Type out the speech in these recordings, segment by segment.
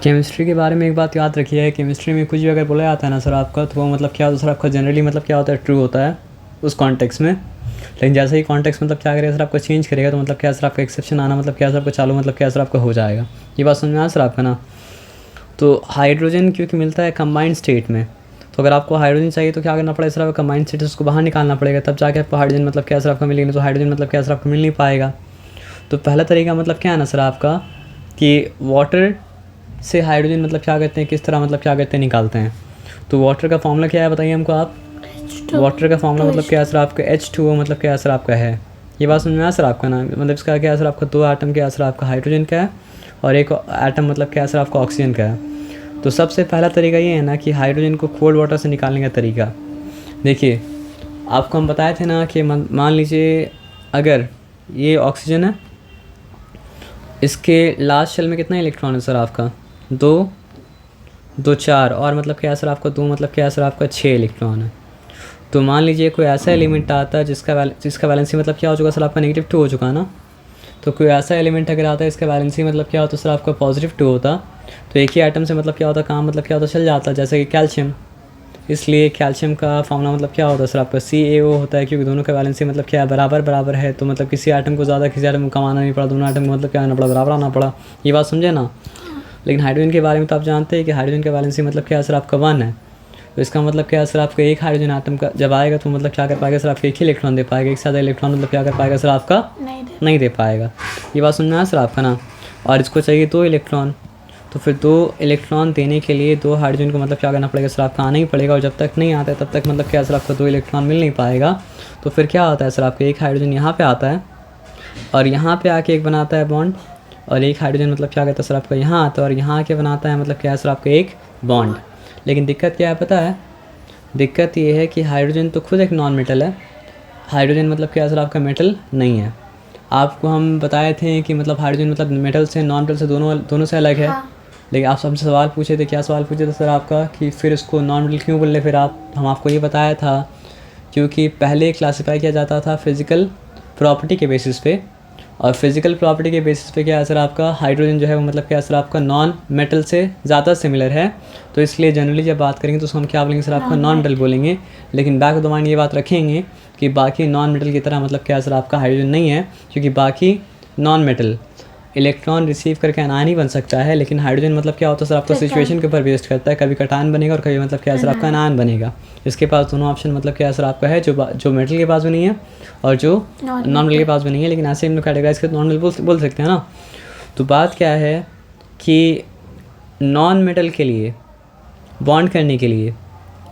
Chemistry के बारे में एक बात याद रखिए, केमिस्ट्री में कुछ भी अगर बोला जाता है ना सर आपका, तो वो मतलब क्या होता है सर आपका, जनरली मतलब क्या होता है, ट्रू होता है उस कॉन्टेक्स्ट में। लेकिन जैसे ही कॉन्टेक्स्ट मतलब क्या करेगा सर आपको चेंज करेगा, तो मतलब क्या सर आपका एक्सेप्शन आना मतलब क्या सर आपका चालू मतलब क्या सर आपका हो जाएगा। ये बात समझ में आया सर आपका ना। तो हाइड्रोजन क्योंकि मिलता है कंबाइंड स्टेट में, तो अगर आपको हाइड्रोजन चाहिए तो क्या करना पड़ेगा सर आपका, कंबाइंड स्टेट उसको बाहर निकालना पड़ेगा, तब जाके आपको हाइड्रोजन मतलब क्या सर आपका मिलेगा। तो हाइड्रोजन मतलब क्या सर आपको मिल नहीं पाएगा। तो पहला तरीका मतलब क्या है ना सर आपका, कि वाटर से हाइड्रोजन मतलब क्या करते हैं, किस तरह मतलब क्या करते हैं, निकालते हैं। तो वाटर का फॉर्मूला क्या है बताइए हमको आप। वाटर का फॉर्मूला मतलब क्या है सर आपका, H2O मतलब क्या है सर आपका है। ये बात समझ में आया सर आपका ना। मतलब इसका क्या है सर आपका, 2 आटम क्या है सर आपका हाइड्रोजन का है, और 1 आटम मतलब क्या है सर आपका ऑक्सीजन का है। तो सबसे पहला तरीका ये है ना कि हाइड्रोजन को कोल्ड वाटर से निकालने का तरीका। देखिए आपको हम बताए थे ना कि मान लीजिए अगर ये ऑक्सीजन है, इसके लास्ट शेल में कितना इलेक्ट्रॉन है सर आपका, 2 2 4, और मतलब क्या है सर आपका 2 मतलब क्या है सर आपका 6 इलेक्ट्रॉन है। तो मान लीजिए कोई ऐसा एलिमेंट आता है जिसका वैलेंसी मतलब क्या हो चुका सर आपका, -2 हो चुका है ना। तो कोई ऐसा एलिमेंट अगर आता है इसका वैलेंसी मतलब क्या होता सर आपका +2 होता, तो एक ही आइटम से मतलब क्या होता, काम मतलब क्या होता चल जाता, जैसे कि कैल्शियम। इसलिए कैल्शियम का फॉर्मूला मतलब क्या होता है सर आपका, CaO होता है, क्योंकि दोनों का वैलेंसी मतलब क्या है, बराबर है। तो मतलब किसी आइटम को ज़्यादा किसी आइटम को कम आना नहीं पड़ा, दोनों आइटम को मतलब क्या आना पड़ा, बराबर आना पड़ा। ये बात समझे ना। लेकिन हाइड्रोजन के बारे में तो आप जानते हैं कि हाइड्रोजन का वैलेंसी मतलब क्या है सर आपका 1 है। तो इसका मतलब क्या है सर आपका, एक हाइड्रोजन आटम का जब आएगा तो मतलब क्या कर पाएगा सर आपका, एक ही इलेक्ट्रॉन दे पाएगा, एक से ज़्यादा इलेक्ट्रॉन मतलब क्या कर पाएगा सर आपका, नहीं दे पाएगा। ये बात समझना है सर आपका ना। और इसको चाहिए 2 इलेक्ट्रॉन, तो फिर 2 इलेक्ट्रॉन देने के लिए 2 हाइड्रोजन को मतलब क्या करना पड़ेगा सर आपका, आना ही पड़ेगा। और जब तक नहीं आता है तब तक मतलब क्या सर आपका 2 इलेक्ट्रॉन मिल नहीं पाएगा। तो फिर क्या होता है सर आपका, एक हाइड्रोजन यहाँ पे आता है और यहाँ पे आके एक बनाता है बॉन्ड, और एक हाइड्रोजन मतलब क्या करता है सर आपका, यहाँ आता है और यहाँ आके बनाता है मतलब क्या है सर आपका, एक बॉन्ड। लेकिन दिक्कत क्या है पता है, दिक्कत ये है कि हाइड्रोजन तो खुद एक नॉन मेटल है। हाइड्रोजन मतलब क्या है सर आपका, मेटल नहीं है। आपको हम बताए थे कि मतलब हाइड्रोजन मतलब मेटल से, नॉन मेटल से, दोनों से अलग है। हाँ। लेकिन आप हमसे सवाल पूछे थे, क्या सवाल पूछे थे सर आपका, कि फिर इसको नॉन मेटल क्यों बोल रहे फिर आप। हम आपको ये बताया था क्योंकि पहले क्लासीफाई किया जाता था फिज़िकल प्रॉपर्टी के बेसिस पे, और फिज़िकल प्रॉपर्टी के बेसिस पे क्या है सर आपका, हाइड्रोजन जो है वो मतलब क्या है सर आपका, नॉन मेटल से ज़्यादा सिमिलर है। तो इसलिए जनरली जब बात करेंगे तो उसको हम क्या बोलेंगे सर आपका, नॉन मेटल बोलेंगे। लेकिन बैक ऑफ द माइंड ये बात रखेंगे कि बाकी नॉन मेटल की तरह मतलब क्या है सर आपका हाइड्रोजन नहीं है, क्योंकि बाकी नॉन मेटल इलेक्ट्रॉन रिसीव करके आनायन ही बन सकता है। लेकिन हाइड्रोजन मतलब क्या होता है सर आपका, सिचुएशन के ऊपर बेस्ड करता है, कभी कटायन बनेगा और कभी मतलब क्या है सर आपका आनायन बनेगा। इसके पास दोनों ऑप्शन मतलब क्या है सर आपका है, जो मेटल के पास भी नहीं है और जो नॉन मेटल के पास भी नहीं है। लेकिन ऐसे हम लोग कैटेगराइज करते नॉन मेटल बोल सकते हैं ना। तो बात क्या है कि नॉन मेटल के लिए बॉन्ड करने के लिए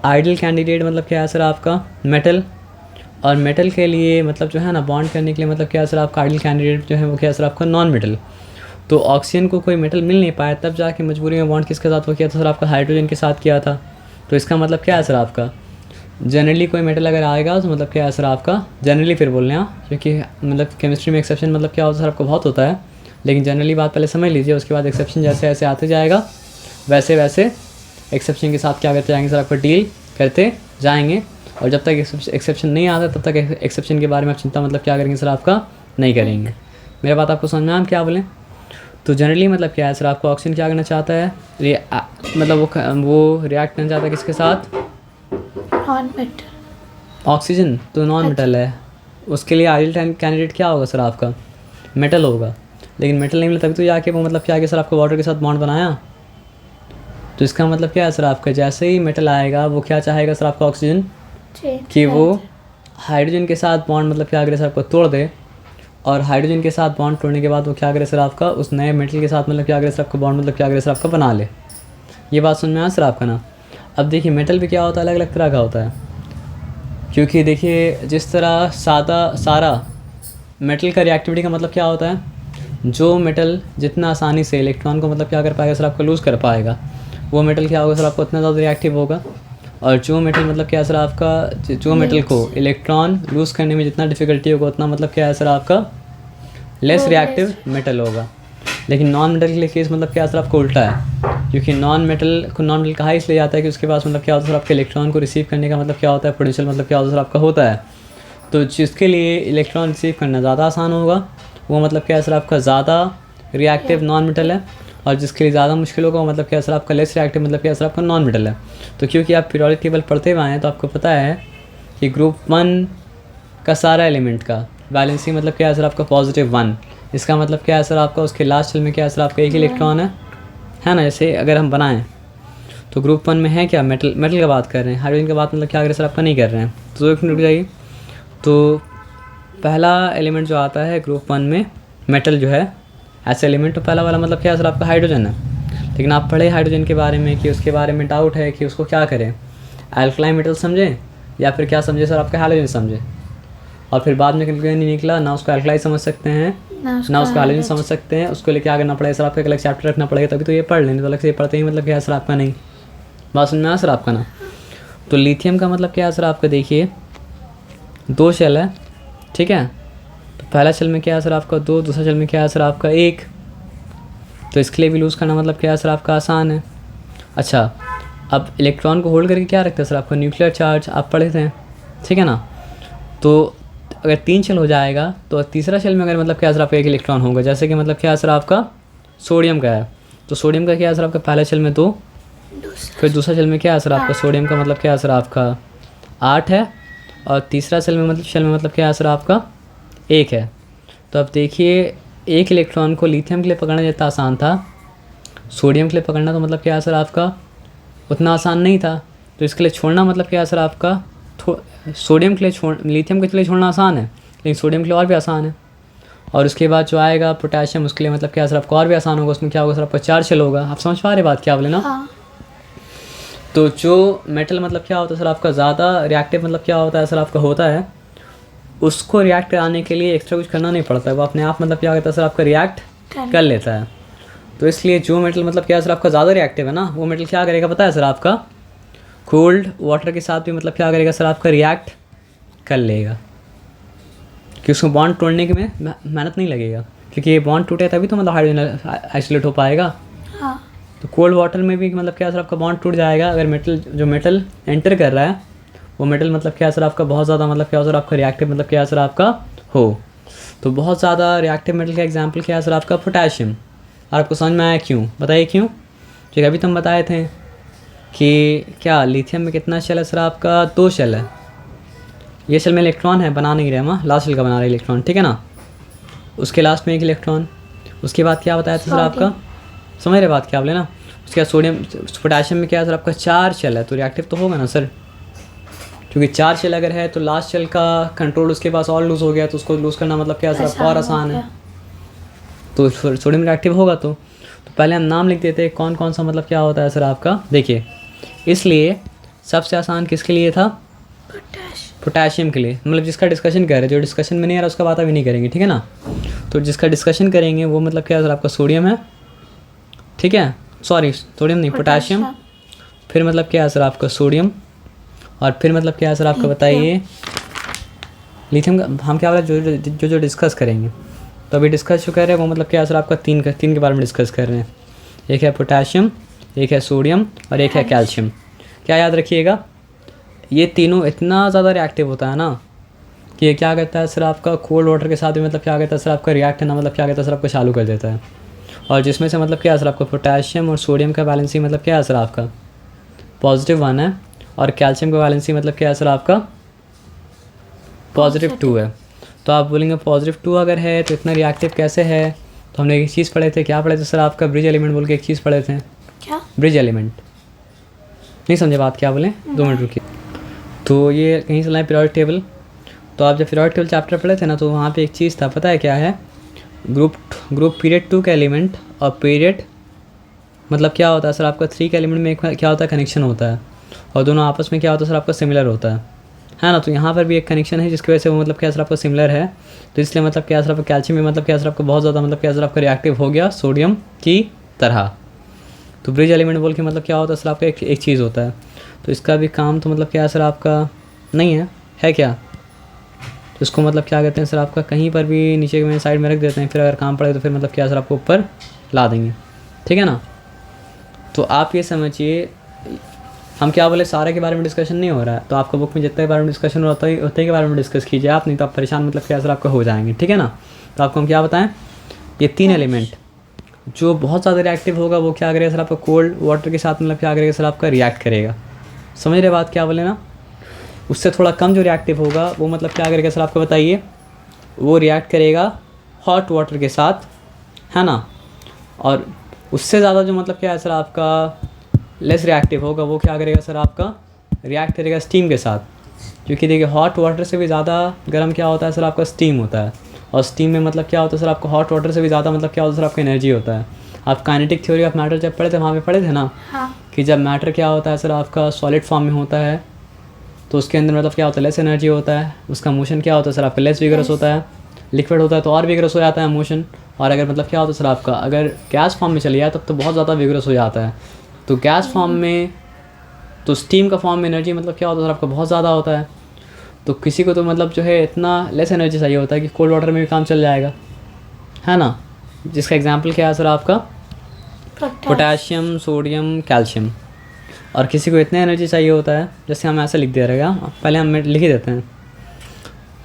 आइडियल कैंडिडेट मतलब क्या है सर आपका, मेटल। और मेटल के लिए मतलब जो है ना, बॉन्ड करने के लिए मतलब क्या है सर आपका, आइडियल कैंडिडेट जो है वो क्या है सर आपका, नॉन मेटल। तो ऑक्सीजन को कोई मेटल मिल नहीं पाया, तब जाके मजबूरी में बॉन्ड किसके साथ वो किया था सर आपका, हाइड्रोजन के साथ किया था। तो इसका मतलब क्या है सर आपका, जनरली कोई मेटल अगर आएगा तो मतलब क्या है सर आपका, जनरली फिर बोल रहे हैं, क्योंकि मतलब केमिस्ट्री में एक्सेप्शन मतलब क्या होता है सर आपको, बहुत होता है। लेकिन जनरली बात पहले समझ लीजिए, उसके बाद एक्सेप्शन जैसे जैसे आते जाएगा वैसे वैसे एक्सेप्शन के साथ क्या करते जाएंगे सर आपको, डील करते जाएंगे। और जब तक एक्सेप्शन नहीं आता तब तक एक्सेप्शन के बारे में आप चिंता मतलब क्या करेंगे सर आपका, नहीं करेंगे। मेरा बात आपको समझ में हम क्या बोलें। तो जनरली मतलब क्या है सर आपको, ऑक्सीजन क्या करना चाहता है, मतलब वो रिएक्ट करना चाहता है किसके साथ, नॉन मेटल। ऑक्सीजन तो नॉन मेटल है, उसके लिए आइडियल कैंडिडेट क्या होगा सर आपका, मेटल होगा। लेकिन मेटल नहीं मिला तभी तो जाके वो मतलब क्या है सर आपको, वाटर के साथ बॉन्ड बनाया। तो इसका मतलब क्या है सर आपका, जैसे ही मेटल आएगा वो क्या चाहेगा सर आपका, ऑक्सीजन, कि वो हाइड्रोजन के साथ बॉन्ड मतलब क्या करे सर आपको, तोड़ दे। और हाइड्रोजन के साथ बॉन्ड तोड़ने के बाद वो क्या करे सर आपका, उस नए मेटल के साथ मतलब क्या करे सर आपका, बॉन्ड मतलब क्या करे सर आपका, बना ले। ये बात समझ में आया सर आपका ना। अब देखिए मेटल भी क्या होता है, अलग अलग तरह का होता है। क्योंकि देखिए जिस तरह सारा मेटल का रिएक्टिविटी का मतलब क्या होता है, जो मेटल जितना आसानी से इलेक्ट्रॉन को मतलब क्या कर पाएगा सर आपको, लूज़ कर पाएगा, वो मेटल क्या होगा सर आपको, उतना ज़्यादा रिएक्टिव होगा। और जो मेटल मतलब क्या है सर आपका, जो मेटल को इलेक्ट्रॉन लूज़ करने में जितना डिफ़िकल्टी होगा उतना मतलब क्या है सर आपका, लेस रिएक्टिव मेटल होगा। लेकिन नॉन मेटल के लिए केस मतलब क्या है सर आपको, उल्टा है। क्योंकि नॉन मेटल को नॉन मेटल कहा इसलिए जाता है कि उसके पास मतलब क्या होता है सर आपके, इलेक्ट्रॉन को रिसीव करने का मतलब क्या होता है, पोटेंशियल मतलब क्या होता है सर आपका, होता है। तो जिसके लिए इलेक्ट्रॉन रिसीव करना ज़्यादा आसान होगा वो मतलब क्या है सर आपका, ज़्यादा रिएक्टिव नॉन मेटल है। और जिसके लिए ज़्यादा मुश्किल होगा मतलब क्या सर आपका लेस रिएक्टिव मतलब क्या सर आपका नॉन मेटल है। तो क्योंकि आप पीरियोडिक टेबल पढ़ते हुए आए हैं तो आपको पता है कि ग्रुप 1 का सारा एलिमेंट का वैलेंसी मतलब क्या है सर आपका +1। इसका मतलब क्या है सर आपका उसके लास्ट शेल में क्या है सर आपका एक इलेक्ट्रॉन है ना। जैसे अगर हम बनाएं तो ग्रुप 1 में है क्या मेटल का बात कर रहे हैं, हाइड्रोजन का बात मतलब क्या अगर सर आपका नहीं कर रहे हैं। तो एक मिनट रुक जाइए। तो पहला एलिमेंट जो आता है ग्रुप 1 में मेटल जो है ऐसे एलिमेंट, तो पहला वाला मतलब क्या है सर आपका हाइड्रोजन है। लेकिन आप पढ़े हाइड्रोजन के बारे में कि उसके बारे में डाउट है कि उसको क्या करें, एल्कलाइन मेटल समझें या फिर क्या समझे सर आपका हैलोजन समझे। और फिर बाद में कंक्लूजन नहीं निकला, ना उसको एल्कलाइन समझ सकते हैं ना उसको हैलोजन समझ सकते हैं। उसको लेके आगे ना पड़ेगा सर आपका एक अलग चैप्टर रखना पड़ेगा, तभी तो ये पढ़ लेंगे। तो अलग से ये पढ़ते ही मतलब क्या है सर आपका नहीं। बात समझ में आया सर आपका ना। तो लिथियम का मतलब क्या है सर आपका, देखिए 2 शेल है, ठीक है। तो पहला शेल में क्या है सर आपका 2, दूसरा शेल में क्या है सर आपका 1। तो इसके लिए भी लूज़ करना मतलब क्या है सर आपका आसान है। अच्छा, अब इलेक्ट्रॉन को होल्ड करके क्या रखते हैं सर आपका न्यूक्लियर चार्ज, आप पढ़े थे, ठीक है ना। तो अगर 3 शेल हो जाएगा तो तीसरा शेल में अगर मतलब क्या है सर आपका 1 इलेक्ट्रॉन होगा, जैसे कि मतलब क्या है सर आपका सोडियम का है। तो सोडियम का क्या है सर आपका पहले शेल में 2, फिर दूसरा शेल में क्या है सर आपका सोडियम का मतलब क्या है सर आपका 8 है, और तीसरा शेल में मतलब क्या है सर आपका 1 है। तो अब देखिए 1 इलेक्ट्रॉन को लिथियम के लिए पकड़ना जितना आसान था, सोडियम के लिए पकड़ना तो मतलब क्या है सर आपका उतना आसान नहीं था। तो इसके लिए छोड़ना मतलब क्या है सर आपका सोडियम के लिए लिथियम के लिए छोड़ना आसान है, लेकिन सोडियम के लिए और भी आसान है। और उसके बाद जो आएगा पोटेशियम, उसके लिए मतलब क्या है सर आपको और भी आसान होगा। उसमें क्या होगा सर आपका 4 शेल होगा। आप समझ पा रहे बात क्या बोले ना। हाँ। तो जो मेटल मतलब क्या होता है सर आपका ज़्यादा रिएक्टिव मतलब क्या होता है सर आपका होता है, उसको रिएक्ट कराने के लिए एक्स्ट्रा कुछ करना नहीं पड़ता है, वो अपने आप मतलब क्या होता है सर आपका रिएक्ट कर लेता है। तो इसलिए जो मेटल मतलब क्या है सर आपका ज़्यादा रिएक्टिव है ना, वो मेटल क्या करेगा पता है सर आपका कोल्ड वाटर के साथ भी मतलब क्या करेगा सर आपका रिएक्ट कर लेगा, कि उसको बॉन्ड तोड़ने के में मेहनत नहीं लगेगा, क्योंकि ये बॉन्ड टूटे तभी तो मतलब हाइड्रोजन आइसोलेट हो पाएगा। हाँ। तो कोल्ड वाटर में भी मतलब क्या सर आपका बॉन्ड टूट जाएगा अगर जो मेटल एंटर कर रहा है वो मेटल मतलब क्या सर आपका बहुत ज़्यादा मतलब क्या सर आपका रिएक्टिव मतलब क्या सर आपका हो। तो बहुत ज़्यादा रिएक्टिव मेटल का एग्जांपल क्या है सर आपका पोटेशियम। और आपको समझ में आया क्यों, बताइए क्यों। जो अभी तुम बताए थे कि क्या लिथियम में कितना शेल है सर आपका 2 शेल है। ये शेल में इलेक्ट्रॉन है, बना नहीं रहे हम, लास्ट शेल का बना रहे इलेक्ट्रॉन, ठीक है ना। उसके लास्ट में 1 इलेक्ट्रॉन। उसके बाद क्या बताया था सर आपका, समझ रहे बात क्या बोले ना। उसके बाद सोडियम पोटेशियम में क्या है सर आपका 4 शेल है, तो रिएक्टिव तो होगा ना सर, क्योंकि 4 शेल अगर है तो लास्ट शेल का कंट्रोल उसके पास और लूज़ हो गया, तो उसको लूज़ करना मतलब क्या है सर आपका और आसान है। तो सोडियम रिएक्टिव होगा। तो पहले हम नाम लिख देते हैं कौन कौन सा मतलब क्या होता है सर आपका। देखिए इसलिए सबसे आसान किसके लिए था, पोटेशियम के लिए, मतलब जिसका डिस्कशन कर रहे हैं। जो डिस्कशन में नहीं आ रहा उसका बात अभी नहीं करेंगे, ठीक है ना। तो जिसका डिस्कशन करेंगे वो मतलब क्या है सर आपका सोडियम है, ठीक है, सॉरी सोडियम नहीं पोटेशियम। फिर मतलब क्या है सर आपका सोडियम, और फिर मतलब क्या है सर आपका बताइए लिथियम का। हम क्या बोला जो डिस्कस करेंगे। तो अभी डिस्कस जो कर रहे हैं वो मतलब क्या है सर आपका 3 के बारे में डिस्कस कर रहे हैं। एक है पोटेशियम, एक है सोडियम और एक है कैल्शियम। क्या याद रखिएगा, ये तीनों इतना ज़्यादा रिएक्टिव होता है ना कि ये क्या कहता है सर आपका कोल्ड वाटर के साथ भी मतलब क्या कहता है सर आपका रिएक्ट करना मतलब क्या कहता है सर आपका चालू कर देता है। और जिसमें से मतलब क्या है सर आपका पोटेशियम और सोडियम का वैलेंसी मतलब क्या है सर आपका +1 है, और कैल्शियम का वैलेंसी मतलब क्या है सर आपका +2 है। तो आप बोलेंगे +2 अगर है तो इतना रिएक्टिव कैसे है। तो हमने एक चीज़ पढ़े थे, क्या पढ़े थे सर आपका ब्रिज एलिमेंट बोल के एक चीज़ पढ़े थे। क्या ब्रिज एलिमेंट, नहीं समझे बात क्या बोले, 2 मिनट रुकिए। तो ये कहीं से लाए पीरियोडिक टेबल। तो आप जब पीरियोडिक टेबल चैप्टर पढ़े थे ना, तो वहाँ पे एक चीज़ था, पता है क्या है, ग्रुप पीरियड 2 का एलिमेंट और पीरियड मतलब क्या होता है सर आपका 3 के एलिमेंट में क्या होता है कनेक्शन होता है, और दोनों आपस में क्या होता है सर आपका सिमिलर होता है ना। तो यहाँ पर भी एक कनेक्शन है जिसकी वजह से वो मतलब क्या सर आपका सिमिलर है। तो इसलिए मतलब क्या सर आपका कैल्शियम में मतलब क्या सर आपका बहुत ज़्यादा मतलब क्या सर आपका रिएक्टिव हो गया सोडियम की तरह। तो ब्रिज एलिमेंट बोल के मतलब क्या होता है सर आपका एक चीज़ होता है। तो इसका भी काम तो मतलब क्या सर आपका नहीं है क्या। तो इसको मतलब क्या कहते हैं सर आपका कहीं पर भी नीचे में साइड में रख देते हैं, फिर अगर काम पड़े तो फिर मतलब क्या सर आपको ऊपर ला देंगे, ठीक है ना। तो आप ये समझिए, हम क्या बोले सारे के बारे में डिस्कशन नहीं हो रहा है। तो आपका बुक में जितने के बारे में डिस्कशन होता है उतने के बारे में डिस्कस कीजिए आप, नहीं तो आप परेशान मतलब क्या सर आपका हो जाएंगे, ठीक है ना। तो आपको हम क्या बताएं, ये 3 एलिमेंट जो बहुत ज़्यादा रिएक्टिव होगा वो क्या करेगा सर आपका कोल्ड वाटर के साथ मतलब क्या करेगा सर आपका रिएक्ट करेगा। समझ रहे बात क्या बोले ना। उससे थोड़ा कम जो रिएक्टिव होगा वो मतलब क्या करेगा सर आपको बताइए, वो रिएक्ट करेगा हॉट वाटर के साथ, है ना। और उससे ज़्यादा जो मतलब क्या है सर आपका लेस रिएक्टिव होगा वो क्या करेगा सर आपका रिएक्ट करेगा स्टीम के साथ। क्योंकि देखिए हॉट वाटर से भी ज़्यादा गर्म क्या होता है सर आपका स्टीम होता है, और स्टीम में मतलब क्या होता है सर आपको हॉट वाटर से भी ज़्यादा मतलब क्या होता है सर आपका एनर्जी होता है। आप काइनेटिक थ्योरी ऑफ मैटर जब पढ़े थे वहाँ पे पढ़े थे ना, हाँ कि जब मैटर क्या होता है सर आपका सॉलिड फॉर्म में होता है तो उसके अंदर मतलब क्या होता है लेस एनर्जी होता है, उसका मोशन क्या होता है सर आपका लेस विगरस होता है। लिक्विड होता है तो और विगरस हो जाता है मोशन। और अगर मतलब क्या होता है सर आपका अगर गैस फॉर्म में चले जाए तब तो बहुत ज़्यादा विगरस हो जाता है। तो गैस फॉर्म में तो स्टीम का फॉर्म में एनर्जी मतलब क्या होता है सर आपका बहुत ज़्यादा होता है। तो किसी को तो मतलब जो है इतना लेस एनर्जी चाहिए होता है कि कोल्ड वाटर में भी काम चल जाएगा, है ना। जिसका एग्जांपल क्या है सर आपका पोटेशियम, सोडियम, कैल्शियम। और किसी को इतना एनर्जी चाहिए होता है, जैसे हम ऐसा लिख दे रहेगा, पहले हम लिख ही देते हैं,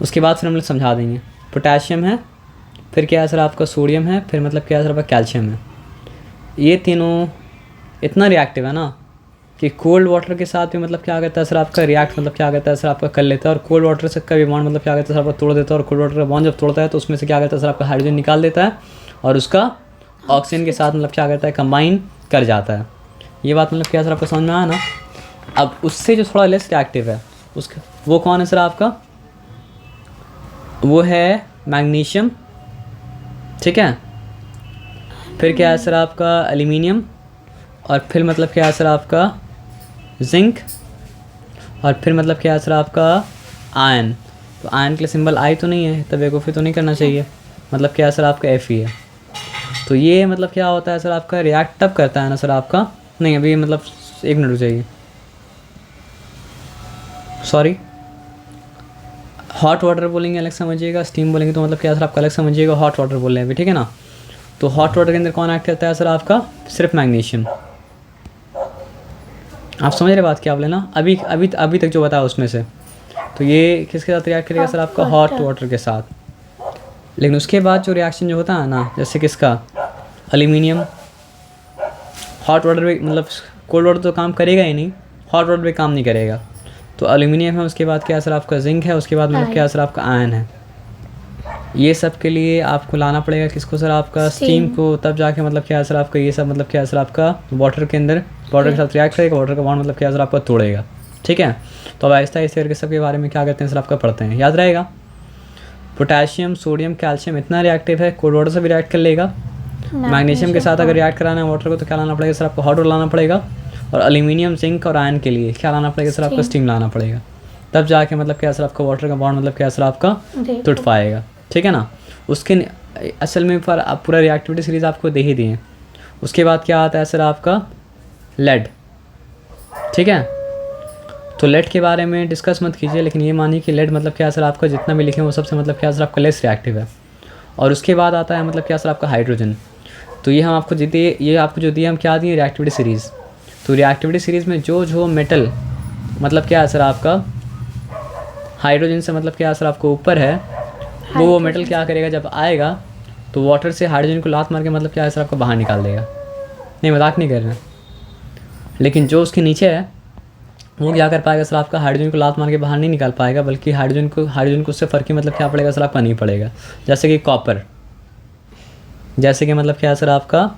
उसके बाद फिर हम लोग समझा देंगे। पोटेशियम है, फिर क्या है सर आपका सोडियम है, फिर मतलब क्या है सर आपका कैल्शियम है। ये तीनों इतना रिएक्टिव है ना कि कोल्ड वाटर के साथ भी मतलब क्या करता है सर आपका रिएक्ट मतलब क्या करता है सर आपका कर लेता है। और कोल्ड वाटर से का भी बॉन्ड मतलब क्या करता है सर आपका तोड़ देता है। और कोल्ड वाटर का बॉन्ड जब तोड़ता है तो उसमें से क्या करता है सर आपका हाइड्रोजन निकाल देता है और उसका ऑक्सीजन के साथ मतलब क्या करता है कंबाइन कर जाता है। ये बात मतलब क्या सर आपको समझ में आया ना। अब उससे जो थोड़ा लेस रिएक्टिव है उसका वो कौन है सर आपका, वो है मैग्नीशियम, ठीक है। फिर क्या है सर आपका एल्यूमिनियम, और फिर मतलब क्या है सर आपका जिंक, और फिर मतलब क्या है सर आपका आयन। तो आयन के लिए सिंबल आई तो नहीं है, तब बेवकूफ़ी तो नहीं करना चाहिए, मतलब क्या है सर आपका एफ ही है। तो ये मतलब क्या होता है सर आपका रिएक्ट तब करता है ना सर आपका, नहीं अभी मतलब एक मिनट रुक जाइए, सॉरी। हॉट वाटर बोलेंगे अलग समझिएगा, स्टीम बोलेंगे तो मतलब क्या सर आपका अलग समझिएगा। हॉट वाटर बोल रहे हैं अभी, ठीक है ना। तो हॉट वाटर के अंदर कौन एक्ट करता है सर आपका, सिर्फ मैग्नीशियम। आप समझ रहे बात क्या बोले ना, अभी अभी अभी तक जो बताया उसमें से। तो ये किसके साथ रिएक्ट करेगा सर आपका, हॉट वाटर के साथ। लेकिन उसके बाद जो रिएक्शन जो होता है ना, जैसे किसका एल्यूमिनियम, हॉट वाटर में मतलब कोल्ड वाटर तो काम करेगा ही नहीं, हॉट वाटर में काम नहीं करेगा। तो एल्यूमिनियम है, उसके बाद क्या सर आपका जिंक है, उसके बाद मतलब क्या सर आपका आयन है। ये सब के लिए आपको लाना पड़ेगा किसको सर आपका स्टीम को, तब जाके मतलब क्या सर आपका ये सब मतलब क्या सर आपका वाटर के अंदर वाटर के साथ रिएक्ट करेगा, वाटर का बॉन्ड मतलब क्या सर आपका तोड़ेगा, ठीक है। तो अब आहिस्ता आहिस्ता करके सब के बारे में क्या करते हैं सर आपका पढ़ते हैं, याद रहेगा। पोटेशियम, सोडियम, कैल्शियम इतना रिएक्टिव है, कोल्ड वाटर से भी रिएक्ट कर लेगा। मैग्नीशियम के साथ अगर रिएक्ट कराना है वाटर को तो क्या लाना पड़ेगा सर आपको, हॉट वाटर लाना पड़ेगा। और एल्यूमिनियम, जिंक और आयन के लिए क्या लाना पड़ेगा सर आपका, स्टीम लाना पड़ेगा। तब जाके मतलब क्या सर आपका वाटर का बॉन्ड मतलब क्या सर आपका टूट पाएगा, ठीक है ना। उसके असल में पर आप पूरा रिएक्टिविटी सीरीज आपको दे ही दिए। उसके बाद क्या आता है सर आपका लेड, ठीक है। तो लेड के बारे में डिस्कस मत कीजिए, लेकिन ये मानिए कि लेड मतलब क्या सर आपका जितना भी लिखे वो सबसे मतलब क्या सर आपका लेस रिएक्टिव है। और उसके बाद आता है मतलब क्या सर आपका हाइड्रोजन। तो ये हम आपको दिए, ये आपको जो दिए हम क्या दिए, रिएक्टिविटी सीरीज़। तो रिएक्टिविटी सीरीज़ में जो मेटल मतलब क्या है सर आपका हाइड्रोजन से मतलब क्या है सर आपको ऊपर है, वो मेटल क्या करेगा जब आएगा तो वाटर से हाइड्रोजन को लात मार के मतलब क्या है सर आपको बाहर निकाल देगा। नहीं मजाक नहीं कर रहे हैं। लेकिन जो उसके नीचे है वो क्या कर पाएगा सर आपका, हाइड्रोजन को लात मार के बाहर नहीं निकाल पाएगा, बल्कि हाइड्रोजन को उससे फ़र्क ही मतलब क्या पड़ेगा सर आपका, नहीं पड़ेगा। जैसे कि कॉपर, जैसे कि मतलब क्या है सर आपका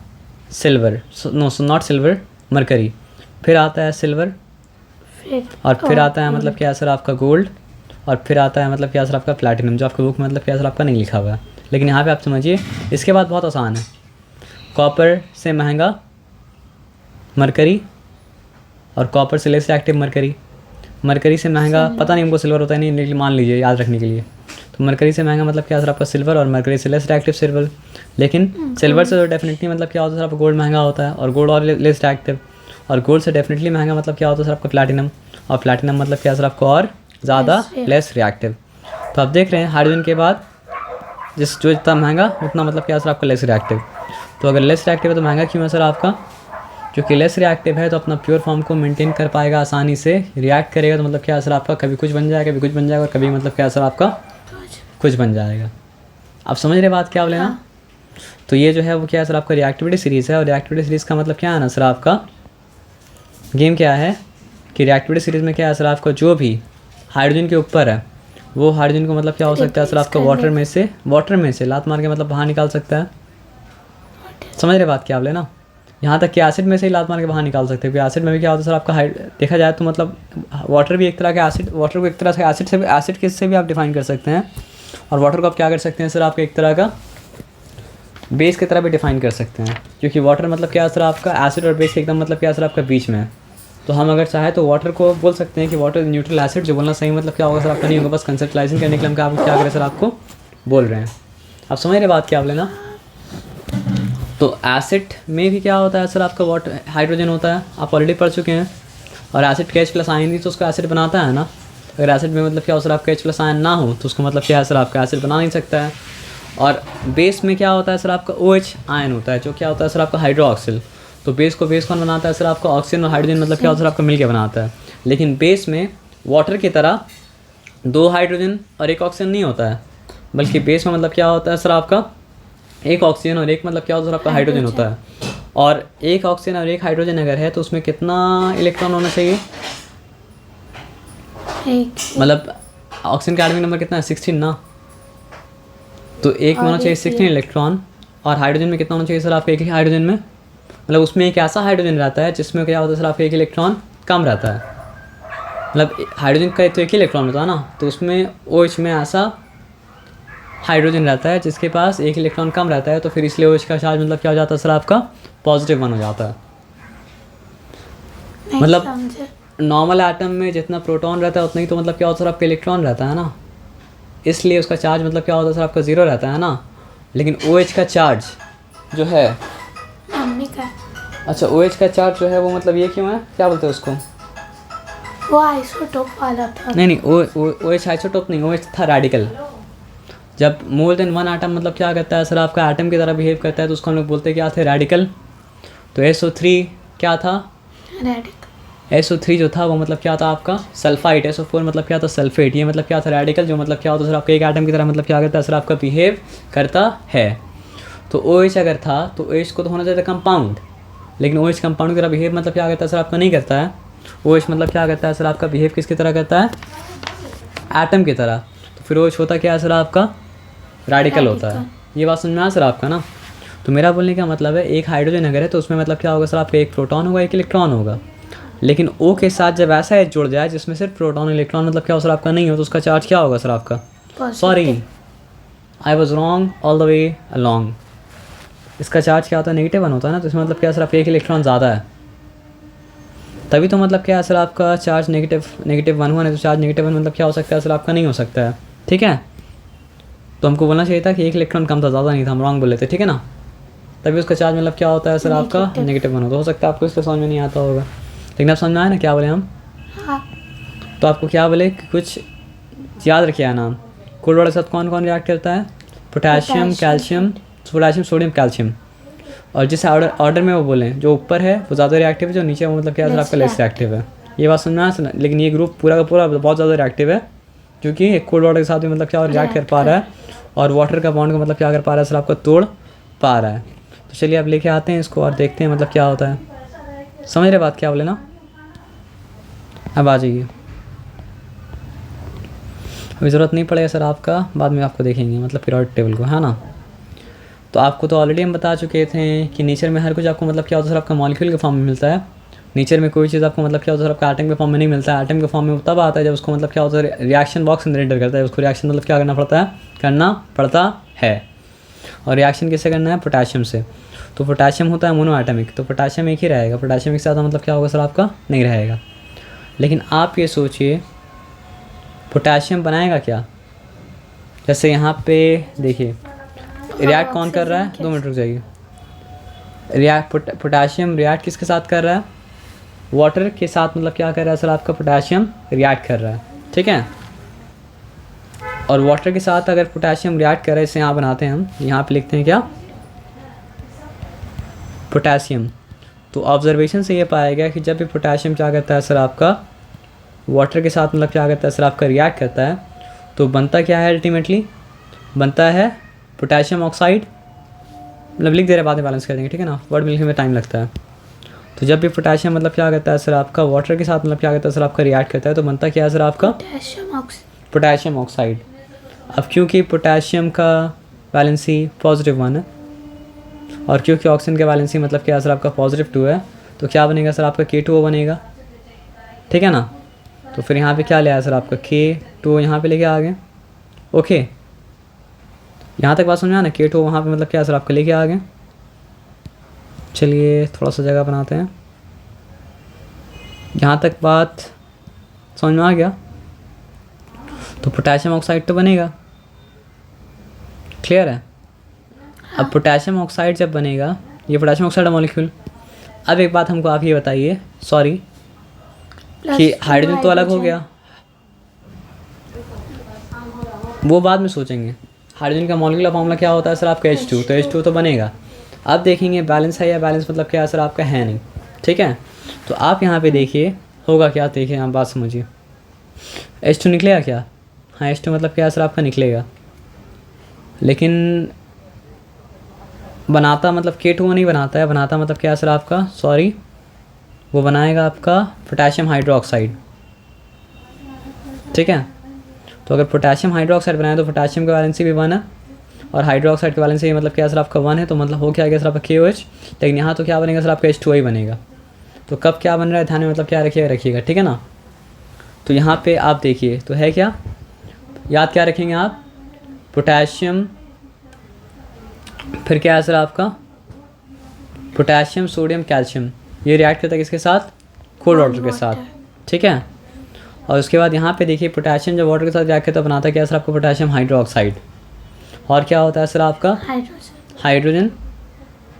silver, no not silver, mercury. फिर आता है सिल्वर, और फिर आता है मतलब क्या है सर आपका गोल्ड, और फिर आता है मतलब क्या सर आपका प्लैटिनम, जो आपके बुक में मतलब क्या सर आपका नहीं लिखा हुआ है। लेकिन यहाँ पे आप समझिए, इसके बाद बहुत आसान है। कॉपर से महंगा मरकरी, और कॉपर से लेस एक्टिव मरकरी। मरकरी से महंगा पता नहीं हमको सिल्वर होता है नहीं, लेकिन मान लीजिए याद रखने के लिए। तो मरकरी से महंगा मतलब क्या सर आपका सिल्वर, और मरकरी से लेस रिएक्टिव सिल्वर। लेकिन सिल्वर से तो डेफिनेटली मतलब क्या होता है सर आपका गोल्ड महंगा होता है, और गोल्ड और लेस रिएक्टिव। और गोल्ड से डेफिनेटली महंगा मतलब क्या होता है सर आपका प्लैटिनम, और प्लैटिनम मतलब क्या सर आपको और ज़्यादा लेस रिएक्टिव। तो आप देख रहे हैं हाइड्रोजन के बाद जो जितना महंगा उतना मतलब क्या सर आपका लेस रिएक्टिव। तो अगर लेस रिएक्टिव है तो महंगा क्यों है सर आपका, क्योंकि लेस रिएक्टिव है तो अपना प्योर फॉर्म को मेंटेन कर पाएगा आसानी से। रिएक्ट करेगा तो मतलब क्या सर आपका कभी कुछ बन जाएगा, कभी कुछ बन जाएगा, और कभी मतलब क्या सर आपका कुछ बन जाएगा। आप समझ रहे बात क्या बोले ना। तो ये जो है वो क्या है सर आपका रिएक्टिविटी सीरीज़ है, और रिएक्टिविटी सीरीज़ का मतलब क्या है ना सर आपका गेम क्या है कि रिएक्टिविटी सीरीज़ में क्या है सर आपका जो भी हाइड्रोजन के ऊपर है वो हाइड्रोजन को मतलब क्या हो सकता है सर आपका वाटर में से लात मार के मतलब बाहर निकाल सकता है। समझ रहे बात क्या आप लेना, यहाँ तक कि एसिड में से ही लात मार के बाहर निकाल सकते हैं, क्योंकि एसिड में भी क्या होता है सर आपका देखा जाए तो मतलब वाटर भी एक तरह का एसिड, वाटर को एक तरह से एसिड किससे भी आप डिफाइन कर सकते हैं, और वाटर को आप क्या कर सकते हैं सर आपका एक तरह का बेस की तरह भी डिफाइन कर सकते हैं, क्योंकि वाटर मतलब क्या है सर आपका एसिड और बेस एकदम मतलब क्या है सर आपका बीच में है। तो हम अगर चाहे तो वाटर को बोल सकते हैं कि वाटर न्यूट्रल एसिड, जो बोलना सही मतलब क्या होगा सर आपका नहीं होगा, बस कंसेप्चुलाइजिंग करने के लिए हम क्या करें सर आपको बोल रहे हैं। आप समझ रहे बात क्या आप लेना। तो एसिड में भी क्या होता है सर आपका वाटर हाइड्रोजन होता है, आप ऑलरेडी पढ़ चुके हैं, और एसिड के H+ आयन ही तो उसको एसिड बनाता है ना। अगर एसिड में मतलब क्या हो सर आपका H+ आयन ना हो तो उसको मतलब क्या है सर आपका एसिड बना नहीं सकता है। और बेस में क्या होता है सर आपका OH आयन होता है, जो क्या होता है सर आपका हाइड्रोक्सिल। तो बेस कौन बनाता है सर आपका ऑक्सीजन और हाइड्रोजन मतलब क्या होता है सर आपका मिलकर बनाता है। लेकिन बेस में वाटर की तरह 2 हाइड्रोजन और 1 ऑक्सीजन नहीं होता है, बल्कि बेस में मतलब क्या होता है सर आपका 1 ऑक्सीजन और 1 मतलब क्या होता है सर आपका हाइड्रोजन होता है। और 1 ऑक्सीजन और 1 हाइड्रोजन अगर है तो उसमें कितना इलेक्ट्रॉन होना चाहिए, मतलब ऑक्सीजन का एटॉमिक नंबर कितना है 16 ना, तो एक में होना चाहिए 16 इलेक्ट्रॉन, और हाइड्रोजन में कितना होना चाहिए सर आपका एक ही हाइड्रोजन में, मतलब उसमें एक ऐसा हाइड्रोजन रहता है जिसमें क्या होता है सर आपका एक इलेक्ट्रॉन कम रहता है, मतलब हाइड्रोजन का तो एक ही इलेक्ट्रॉन होता है ना, तो उसमें OH में ऐसा हाइड्रोजन रहता है जिसके पास एक इलेक्ट्रॉन कम रहता है, तो फिर इसलिए OH का चार्ज मतलब क्या हो जाता है सर आपका +1 हो जाता है। मतलब नॉर्मल एटम में जितना प्रोटॉन रहता है उतना ही तो मतलब क्या होता है सर आपका इलेक्ट्रॉन रहता है ना, इसलिए उसका चार्ज मतलब क्या होता है सर आपका 0 रहता है ना। लेकिन OH का चार्ज जो है अच्छा OH का चार्ज जो है वो मतलब ये क्यों है, क्या बोलते हैं उसको, वो आइसोटोप वाला था। नहीं OH आइसोटोप नहीं, OH था रेडिकल। जब मोर देन 1 एटम मतलब क्या करता है सर आपका एटम की तरह बिहेव करता है तो उसको हम लोग बोलते हैं क्या थे रेडिकल। तो SO3 क्या था, SO3 जो था वो मतलब क्या था आपका सल्फाइड, SO4 मतलब क्या था सल्फेट, ये मतलब क्या था रेडिकल, जो मतलब क्या होता है सर आपका एक एटम की तरह मतलब क्या करता है सर आपका बिहेव करता है। तो OH अगर था तो OH को तो होना चाहिए कंपाउंड, लेकिन OH कंपाउंड की तरह बिहेव मतलब क्या करता है सर आपका नहीं करता है। OH मतलब क्या करता है सर आपका बिहेव किसकी तरह करता है, एटम की तरह। तो फिर OH होता क्या है सर आपका रेडिकल होता है। ये बात समझ में आया सर आपका ना। तो मेरा बोलने का मतलब है एक हाइड्रोजन अगर है तो उसमें मतलब क्या होगा सर आपका एक प्रोटॉन होगा एक इलेक्ट्रॉन होगा, लेकिन O के साथ जब ऐसा एच जुड़ जाए जिसमें सिर्फ प्रोटॉन इलेक्ट्रॉन मतलब क्या हो सर आपका नहीं हो, तो उसका चार्ज क्या होगा सर आपका, sorry I was wrong all the way along, इसका चार्ज क्या होता है -1 होता है ना, तो इसमें मतलब क्या सर आपका एक इलेक्ट्रॉन ज़्यादा है, तभी तो मतलब क्या है सर आपका चार्ज -1 हुआ, नहीं तो चार्ज -1 मतलब क्या हो सकता है सर आपका नहीं हो सकता है। ठीक है, तो हमको बोलना चाहिए था कि एक इलेक्ट्रॉन कम था, ज़्यादा नहीं था, हम रॉन्ग बोले थे। ठीक है ना, तभी उसका चार्ज मतलब क्या होता है सर आपका -1 होता। हो सकता है आपको इसलिए समझ में नहीं आता होगा, लेकिन आप समझ में आया ना क्या बोले हम। हाँ। तो आपको क्या बोले कि कुछ याद रखिए नाम, कोल्ड वाटर के साथ कौन कौन रिएक्ट करता है, potassium calcium, potassium sodium calcium, और जिस ऑर्डर में वो बोलें जो ऊपर है वो ज़्यादा रिएक्टिव है, जो नीचे वो मतलब क्या सर आपका लेस रिएक्टिव है। ये बात समझ में आया, लेकिन ये ग्रुप पूरा का पूरा बहुत ज़्यादा रिएक्टिव है, क्योंकि एक कोल्ड वाटर के साथ भी मतलब क्या रिएक्ट कर पा रहा है, और वाटर का बॉन्ड का मतलब क्या कर पा रहा है सर आपका तोड़ पा रहा है। तो चलिए अब लेके आते हैं इसको और देखते हैं मतलब क्या होता है। समझ रहे बात क्या बोले ना, अब आ जाइए। अभी ज़रूरत नहीं पड़ेगा सर आपका, बाद में आपको देखेंगे मतलब पीरियोडिक टेबल को, है ना। तो आपको तो ऑलरेडी हम बता चुके थे कि नेचर में हर कुछ आपको मतलब क्या होता है सर आपका मॉलिक्यूल के फॉर्म में मिलता है। नेचर में कोई चीज़ आपको मतलब क्या होता है सर आपका एटम के फॉर्म में नहीं मिलता है। एटम के फॉर्म में तब आता है जब उसको मतलब क्या होता है रिएक्शन बॉक्स अंदर एंटर करता है, उसको रिएक्शन मतलब क्या करना पड़ता है। और रिएक्शन किससे करना है, पोटेशियम से। तो पोटेशियम होता है मोनो एटमिक, तो पोटेशियम एक ही रहेगा, पोटेशियम एक साथ मतलब क्या होगा सर आपका नहीं रहेगा। लेकिन आप ये सोचिए पोटेशियम बनाएगा क्या, जैसे यहाँ पे देखिए रिएक्ट कौन कर रहा है, 2 मिनट रुक जाइए। पोटेशियम रिएक्ट किसके साथ कर रहा है, वाटर के साथ मतलब क्या कर रहा है सर आपका पोटेशियम रिएक्ट कर रहा है। ठीक है, और वाटर के साथ अगर पोटेशियम रिएक्ट कर रहा है, इसे यहाँ बनाते हैं हम, यहाँ पे लिखते हैं क्या पोटेशियम। तो ऑब्जर्वेशन से ये पाया गया कि जब भी पोटेशियम क्या करता है सर आपका वाटर के साथ मतलब क्या करता है सर आपका रिएक्ट करता है, तो बनता क्या है अल्टीमेटली, बनता है पोटेशियम ऑक्साइड, मतलब लिख दे रहे बाद में बैलेंस कर देंगे, ठीक है ना, वर्ड लिखने में टाइम लगता है। तो जब भी पोटेशियम मतलब क्या करता है सर आपका वाटर के साथ मतलब क्या करता है सर आपका रिएक्ट करता है, तो बनता क्या है सर आपका पोटेशियम ऑक्साइड। अब क्योंकि पोटेशियम का वैलेंसी पॉजिटिव 1 है और क्योंकि ऑक्सीजन का वैलेंसी मतलब क्या है सर आपका पॉजिटिव 2 है, तो क्या बनेगा सर आपका K2O बनेगा, ठीक है ना। तो फिर यहाँ पे क्या ले आया सर आपका K2O यहाँ पे लेके आ गए। ओके, यहाँ तक बात समझ में आना, K2O वहाँ पे मतलब क्या है सर आपका लेके आ गए। चलिए थोड़ा सा जगह बनाते हैं, यहाँ तक बात समझ में आ गया। तो पोटेशियम ऑक्साइड तो बनेगा, क्लियर है। अब पोटेशियम ऑक्साइड जब बनेगा, ये पोटेशियम ऑक्साइड मॉलिक्यूल। अब एक बात हमको आप ये बताइए, सॉरी, कि हाइड्रोजन तो अलग हो गया, वो बाद में सोचेंगे। हाइड्रोजन का मॉलिक्यूलर फॉर्मूला क्या होता है सर आपका H2, तो H2 तो बनेगा। अब देखेंगे बैलेंस है या बैलेंस मतलब क्या है सर आपका है नहीं, ठीक है। तो आप यहाँ पे देखिए होगा क्या, देखिए आप बात समझिए। H2 निकलेगा क्या, हाँ H2 मतलब क्या है सर आपका निकलेगा, लेकिन बनाता मतलब K2O नहीं बनाता है, बनाता मतलब क्या है सर आपका, सॉरी, वो बनाएगा आपका पोटेशियम हाइड्रोक्साइड, ठीक है। तो अगर पोटेशियम हाइड्रोक्साइड बनाए तो पोटेशियम का वैलेंसी भी 1 है और हाइड्रोक्साइड का वैलेंसी मतलब क्या सर आपका 1 है, तो मतलब हो क्या गया सर आपका KOH। लेकिन यहाँ तो क्या बनेगा सर आपका H2O ही बनेगा। तो कब क्या बन रहा है ध्यान में मतलब क्या रखिएगा, ठीक है ना। तो यहाँ पे आप देखिए तो है क्या, याद क्या रखेंगे आप, पोटेशियम, फिर क्या है सर आपका पोटेशियम सोडियम कैल्शियम, ये रिएक्ट करता है किसके साथ, कोल्ड वाटर के साथ, ठीक है। और उसके बाद यहाँ पे देखिए पोटेशियम जब वाटर के साथ रिएक्ट करता है बनाता है क्या सर आपका पोटेशियम हाइड्रोक्साइड। और क्या होता है सर आपका हाइड्रोजन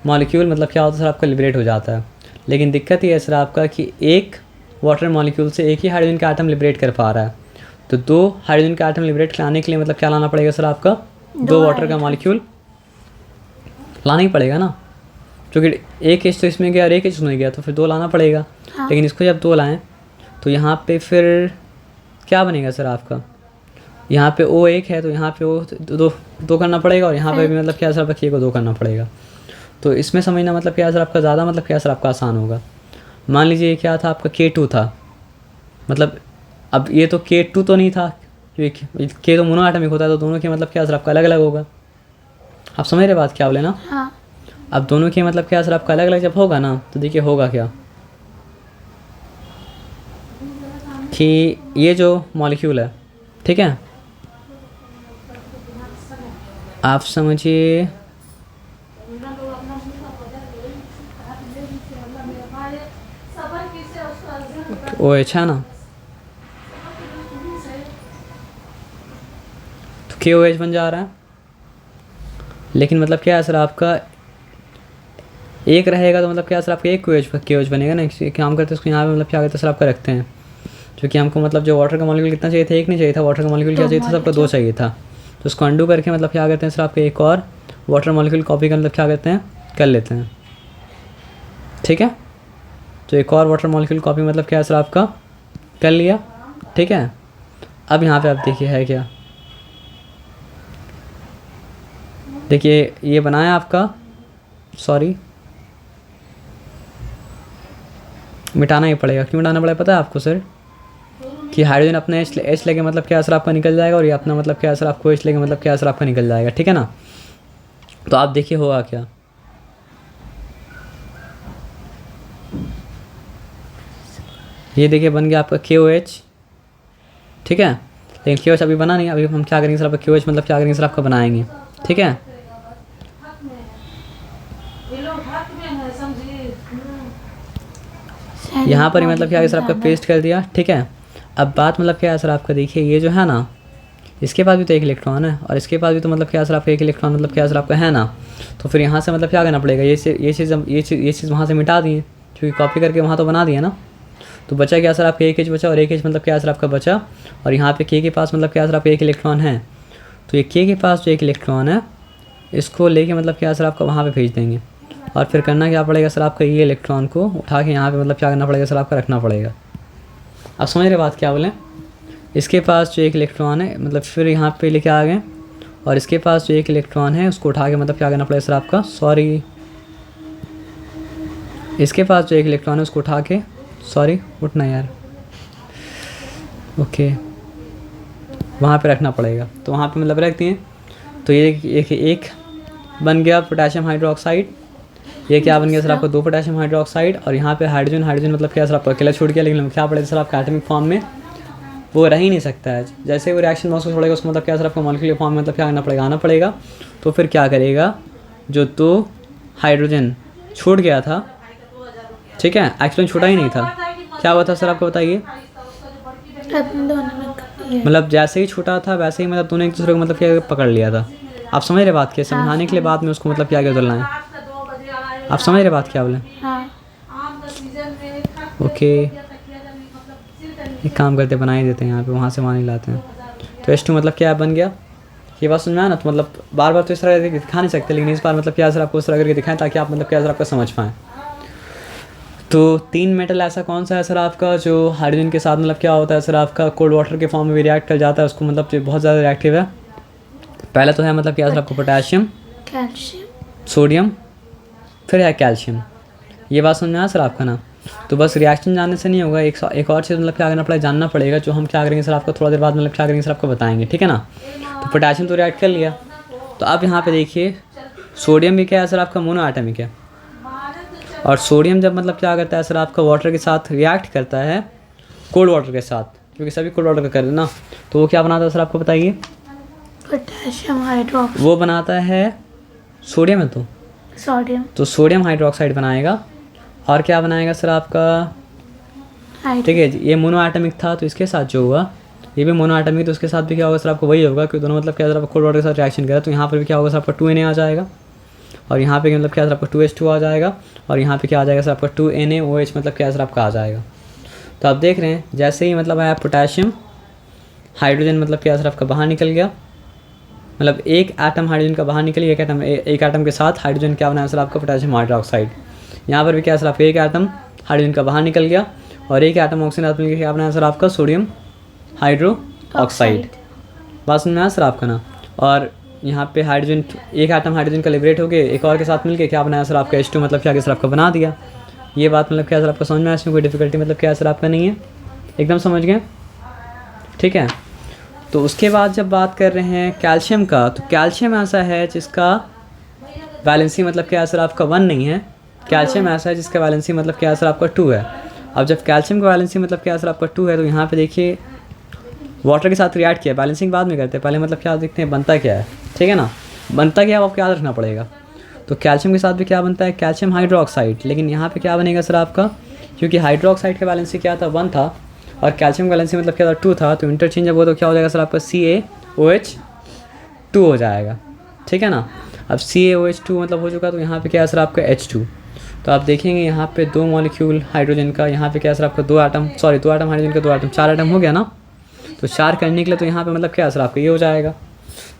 मॉलिक्यूल मतलब क्या होता है सर आपका लिबरेट हो जाता है। लेकिन दिक्कत ये है सर आपका कि एक वाटर मॉलिक्यूल से एक ही हाइड्रोजन का एटम लिबरेट कर पा रहा है, तो 2 हाइड्रोजन का एटम लिबरेट लाने के लिए मतलब क्या लाना पड़ेगा सर आपका 2 वाटर का मॉलिक्यूल लाना ही पड़ेगा ना, क्योंकि एक H तो इसमें गया और एक H उसमें गया, तो फिर 2 लाना पड़ेगा। हाँ। लेकिन इसको जब 2 लाएँ तो यहाँ पे फिर क्या बनेगा सर आपका, यहाँ पे O 1 है तो यहाँ पे O 2 करना पड़ेगा और यहाँ पे भी मतलब क्या सर आपका K को 2 करना पड़ेगा। तो इसमें समझना मतलब क्या सर आपका ज़्यादा मतलब क्या सर आपका आसान होगा। मान लीजिए क्या था आपका K2 था, मतलब अब ये तो K2 तो नहीं था क्योंकि K तो मोनो एटमिक होता है, तो दोनों के मतलब क्या सर आपका अलग अलग होगा। आप समझ रहे बात क्या बोले ना। हाँ। अब दोनों के मतलब क्या सर आपका अलग अलग जब होगा ना, तो देखिए होगा क्या कि ये जो मॉलिक्यूल है, ठीक है, आप समझिए OH है ना, तो KOH बन जा रहा है। लेकिन मतलब क्या है सर आपका एक रहेगा तो मतलब क्या सर आपका एक KOH बनेगा ना। काम करते हैं उसको यहाँ पे मतलब क्या करते हैं सर आपका रखते हैं, क्योंकि हमको मतलब जो वाटर का मॉलिक्यूल कितना चाहिए था, एक नहीं चाहिए था, वाटर का मॉलिक्यूल क्या चाहिए था सबका 2 चाहिए था। तो उसको अंडू करके मतलब क्या करते हैं सर आपका एक और वाटर मॉलिक्यूल कॉपी का मतलब क्या करते हैं कर लेते हैं, ठीक है। तो एक और वाटर मॉलिक्यूल कॉपी मतलब क्या है सर आपका कर लिया, ठीक है। अब यहाँ पे आप देखिए है क्या, देखिए ये बनाया आपका, सॉरी मिटाना ही पड़ेगा। क्यों मिटाना पड़ेगा पता है आपको सर, कि हाइड्रोजन अपना H लेके मतलब क्या असर आपका निकल जाएगा और ये अपना मतलब क्या असर आपको H लेके मतलब क्या असर आपका निकल जाएगा, ठीक है ना। तो आप देखिए होगा क्या, ये देखिए बन गया आपका KOH, ठीक है। लेकिन KOH अभी बना नहीं, अभी हम क्या करेंगे सर आपका KOH मतलब क्या करेंगे सर आपका बनाएंगे, ठीक है। यहाँ पर ही मतलब क्या है सर आपका पेस्ट कर दिया, ठीक है। अब बात मतलब क्या है सर आपका देखिए ये जो है ना, इसके पास भी तो एक इलेक्ट्रॉन है और इसके पास भी तो मतलब क्या सर आपका एक इलेक्ट्रॉन मतलब क्या सर आपका है ना। तो फिर यहाँ से मतलब क्या करना पड़ेगा, ये चीज़ वहाँ से मिटा दिए, क्योंकि कॉपी करके वहाँ तो बना दिया ना। तो बचा क्या सर आपका एक H बचा और एक H मतलब क्या सर आपका बचा, और यहाँ पे K के पास मतलब क्या सर आपका एक इलेक्ट्रॉन है। तो ये K के पास जो एक इलेक्ट्रॉन है इसको लेके मतलब क्या सर आपका वहाँ पे भेज देंगे, और फिर करना क्या पड़ेगा सर आपका ये इलेक्ट्रॉन को उठा के यहाँ पे मतलब क्या करना पड़ेगा सर आपका रखना पड़ेगा। आप समझ रहे बात क्या बोलें, इसके पास जो एक इलेक्ट्रॉन है मतलब फिर यहाँ पे लेके आ गए और इसके पास जो एक इलेक्ट्रॉन है उसको उठा के मतलब क्या करना पड़ेगा सर आपका, सॉरी, इसके पास जो एक इलेक्ट्रॉन है उसको उठा के, सॉरी उठना यार, ओके, वहाँ पे रखना पड़ेगा। तो वहाँ पे मतलब रख दिए। तो ये एक बन गया पोटेशियम हाइड्रोक्साइड, ये क्या बन गया सर आपका 2 पोटेशियम हाइड्रोक्साइड, और यहाँ पे हाइड्रोजन मतलब क्या सर आपका अकेला छूट गया, लेकिन क्या पड़ेगा सर आपका एटॉमिक फॉर्म में वो रह ही नहीं सकता है। जैसे वो रिएक्शन बॉक्स को छोड़ेगा उसको मतलब क्या सर आपको मॉलिक्यूलर फॉर्म में मतलब क्या करना पड़ेगा, आना पड़ेगा। तो फिर क्या करेगा, जो 2 हाइड्रोजन छूट गया था, ठीक है, एक्चुअली छूटा ही नहीं था, क्या हुआ था सर आपको बताइए, मतलब जैसे ही छूटा था वैसे ही मतलब दोनों एक दूसरे को मतलब क्या पकड़ लिया था। आप समझ रहे बात क्या, समझाने के लिए बाद में उसको मतलब क्या क्या बोलना है, आप समझ रहे बात क्या बोले? ओके, एक काम करते बनाई देते हैं यहाँ पे, वहाँ से वहाँ नहीं लाते हैं। तो H2 मतलब क्या बन गया, ये बात समझ में आया ना। तो मतलब बार बार तो इस तरह करके दिखा नहीं सकते, लेकिन इस बार मतलब क्या सर आपको उस तरह करके दिखाएं ताकि आप मतलब क्या सर आपका समझ पाएँ। तो 3 मेटल ऐसा कौन सा है सर आपका जो हाइड्रोजन के साथ मतलब क्या होता है सर आपका कोल्ड वाटर के फॉर्म में भी रिएक्ट कर जाता है, उसको मतलब जो बहुत ज़्यादा रिएक्टिव है। पहला तो है मतलब क्या सर आपको पोटेशियम, सोडियम, फिर है कैल्शियम। ये बात समझ में आया सर आपका ना। तो बस रिएक्शन जानने से नहीं होगा, एक और चीज़ मतलब क्या करना पड़ेगा, जानना पड़ेगा, जो हम क्या करेंगे सर आपको थोड़ा देर बाद मतलब क्या करेंगे सर आपको बताएंगे, ठीक है ना। तो पोटेशियम तो रिएक्ट कर लिया। तो अब यहाँ पे देखिए सोडियम भी क्या है सर आपका मोनो एटॉमिक है, और सोडियम जब मतलब क्या करता है सर आपका वाटर के साथ रिएक्ट करता है, कोल्ड वाटर के साथ, क्योंकि सभी कोल्ड वाटर का कर देना, तो वो क्या बनाता है सर आपको बताइए, पोटेशियम हाइड्रोक्साइड, वो बनाता है सोडियम है सोडियम, तो सोडियम हाइड्रोक्साइड बनाएगा। और क्या बनाएगा सर आपका, ठीक है, ये मोनो एटॉमिक था तो इसके साथ जो हुआ ये भी मोनो एटॉमिक, तो उसके साथ भी क्या होगा सर आपको वही होगा कि दोनों मतलब क्या सर आपको कोल्ड वाटर के साथ रिएक्शन करा, तो यहाँ पर भी क्या होगा सर आपका 2Na आ जाएगा, और यहाँ पे मतलब क्या सर आपका 2H2 आ जाएगा, और यहाँ पे क्या आ जाएगा सर आपका 2NaOH मतलब क्या सर आपका आ जाएगा। तो आप देख रहे हैं जैसे ही मतलब आया पोटेशियम, हाइड्रोजन मतलब क्या सर आपका बाहर निकल गया, मतलब एक एटम हाइड्रोजन का बाहर निकली, एक एटम के साथ हाइड्रोजन क्या बनाया सर आपका पोटेशियम हाइड्रोक्साइड। यहाँ पर भी क्या सर आपका एक एटम हाइड्रोजन का बाहर निकल गया, और एक एटम ऑक्सीजन मिलकर क्या बनाया सर आपका सोडियम हाइड्रो ऑक्साइड। बात समझ में आया सर आपका ना। और यहाँ पे हाइड्रोजन, एक एटम हाइड्रोजन का लिबरेट हो गए, एक और के साथ मिलके क्या बनाया सर आपका H2 मतलब क्या सर आपका बना दिया। ये बात मतलब क्या सर आपका समझ में आया, इसमें कोई डिफिकल्टी मतलब क्या सर आपका नहीं है, एकदम समझ गए, ठीक है। तो उसके बाद जब बात कर रहे हैं कैल्शियम का, तो कैल्शियम ऐसा है जिसका वैलेंसी मतलब क्या सर आपका 1 नहीं है, कैल्शियम ऐसा है जिसका वैलेंसी मतलब क्या सर आपका 2 है। अब जब कैल्शियम का वैलेंसी मतलब क्या सर आपका 2 है, तो यहाँ पे देखिए वाटर के साथ रिएक्ट किया, बैलेंसिंग बाद में करते हैं, पहले मतलब क्या देखते हैं बनता क्या है, ठीक है ना, बनता क्या है आपको याद रखना पड़ेगा। तो कैल्शियम के साथ भी क्या बनता है, कैल्शियम हाइड्रोक्साइड, लेकिन यहाँ पे क्या बनेगा सर आपका, क्योंकि हाइड्रोक्साइड का बैलेंसी क्या था 1 था, और कैल्शियम का बैलेंसी मतलब क्या था 2 था, तो इंटरचेंज जब हो तो क्या हो जाएगा सर आपका CaOH2 हो जाएगा, ठीक है ना। अब CaOH2 मतलब हो चुका, तो यहाँ पे क्या है सर आपका H2। तो आप देखेंगे यहाँ पे 2 मॉलिक्यूल हाइड्रोजन का, यहाँ पे क्या सर आपका 2 एटम हाइड्रोजन का 2 एटम 4 एटम हो गया ना। तो 4 करने के लिए तो यहाँ पे मतलब क्या सर आपका ये हो जाएगा।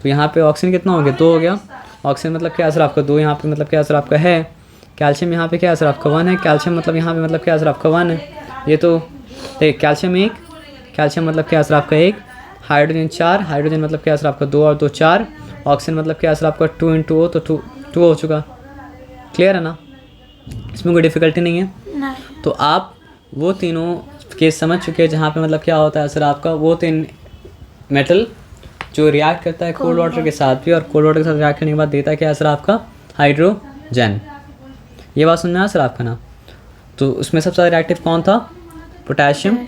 तो यहाँ पे ऑक्सीजन कितना हो गया, 2 हो गया, ऑक्सीजन मतलब क्या सर आपका 2, यहाँ पे मतलब क्या सर आपका है, कैल्शियम यहाँ पे क्या सर आपका 1 है, कैल्शियम मतलब यहाँ पे मतलब क्या सर आपका 1 है, ये तो कैल्शियम 1, कैल्शियम मतलब क्या सर आपका 1, हाइड्रोजन 4, हाइड्रोजन मतलब क्या सर आपका 2 और 2 4, ऑक्सीजन मतलब क्या सर आपका 2 × O, तो 2 हो चुका, क्लियर है ना, इसमें कोई डिफ़िकल्टी नहीं है। तो आप वो तीनों केस समझ चुके हैं जहाँ पे मतलब क्या होता है सर आपका वो 3 मेटल जो रिएक्ट करता है कोल्ड वाटर के साथ भी, और कोल्ड वाटर के साथ रिएक्ट करने के बाद देता है क्या सर आपका हाइड्रोजन। ये बात समझ में आया सर आपका ना। तो उसमें सबसे ज़्यादा रिएक्टिव कौन था, पोटेशियम,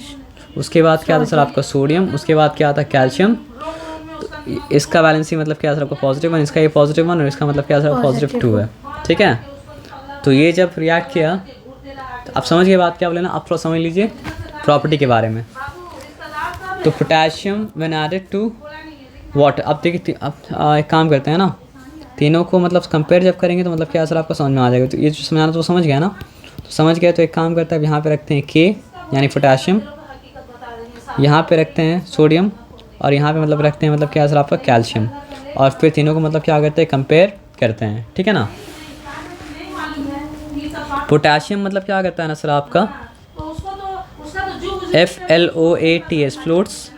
उसके बाद क्या था सर आपका सोडियम, उसके बाद क्या था कैल्शियम। तो इसका वैलेंसी मतलब क्या सर आपका +1, इसका ये +1 और इसका मतलब क्या सर +2 है, ठीक है। तो ये जब रिएक्ट किया तो आप समझ गए बात क्या बोले ना। आप थोड़ा समझ लीजिए प्रॉपर्टी के बारे में। तो potassium when added to water, अब देखिए अब एक काम करते हैं ना, तीनों को मतलब कंपेयर जब करेंगे तो मतलब क्या सर आपको समझ में आ जाएगा। तो ये जो समझाना तो समझ गया ना, तो समझ गया। तो एक काम करता है, यहाँ पे रखते हैं K यानी पोटेशियम, यहाँ पे रखते हैं सोडियम, और यहाँ पे मतलब रखते हैं मतलब क्या सर आपका कैल्शियम, और फिर तीनों को मतलब क्या करते हैं कंपेयर करते हैं, ठीक है ना। पोटेशियम मतलब क्या करता है ना सर आपका FLOATS फ्लोट्स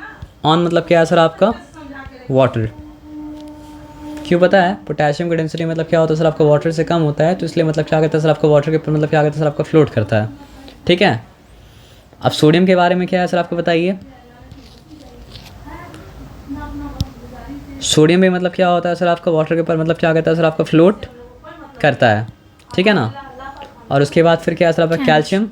ऑन, मतलब क्या है सर आपका वाटर, क्यों पता है? पोटेशियम का डेंसिटी मतलब क्या होता है सर आपका वाटर से कम होता है, तो इसलिए मतलब क्या कहता है सर आपका वाटर के ऊपर मतलब क्या कहता है सर आपका फ्लोट करता है। ठीक है, अब सोडियम के बारे में क्या है सर आपको बताइए। सोडियम भी मतलब क्या होता है सर आपका वाटर के ऊपर मतलब क्या कहता है सर आपका फ्लोट करता है। ठीक है ना। और उसके बाद फिर क्या है सर आपका कैल्शियम।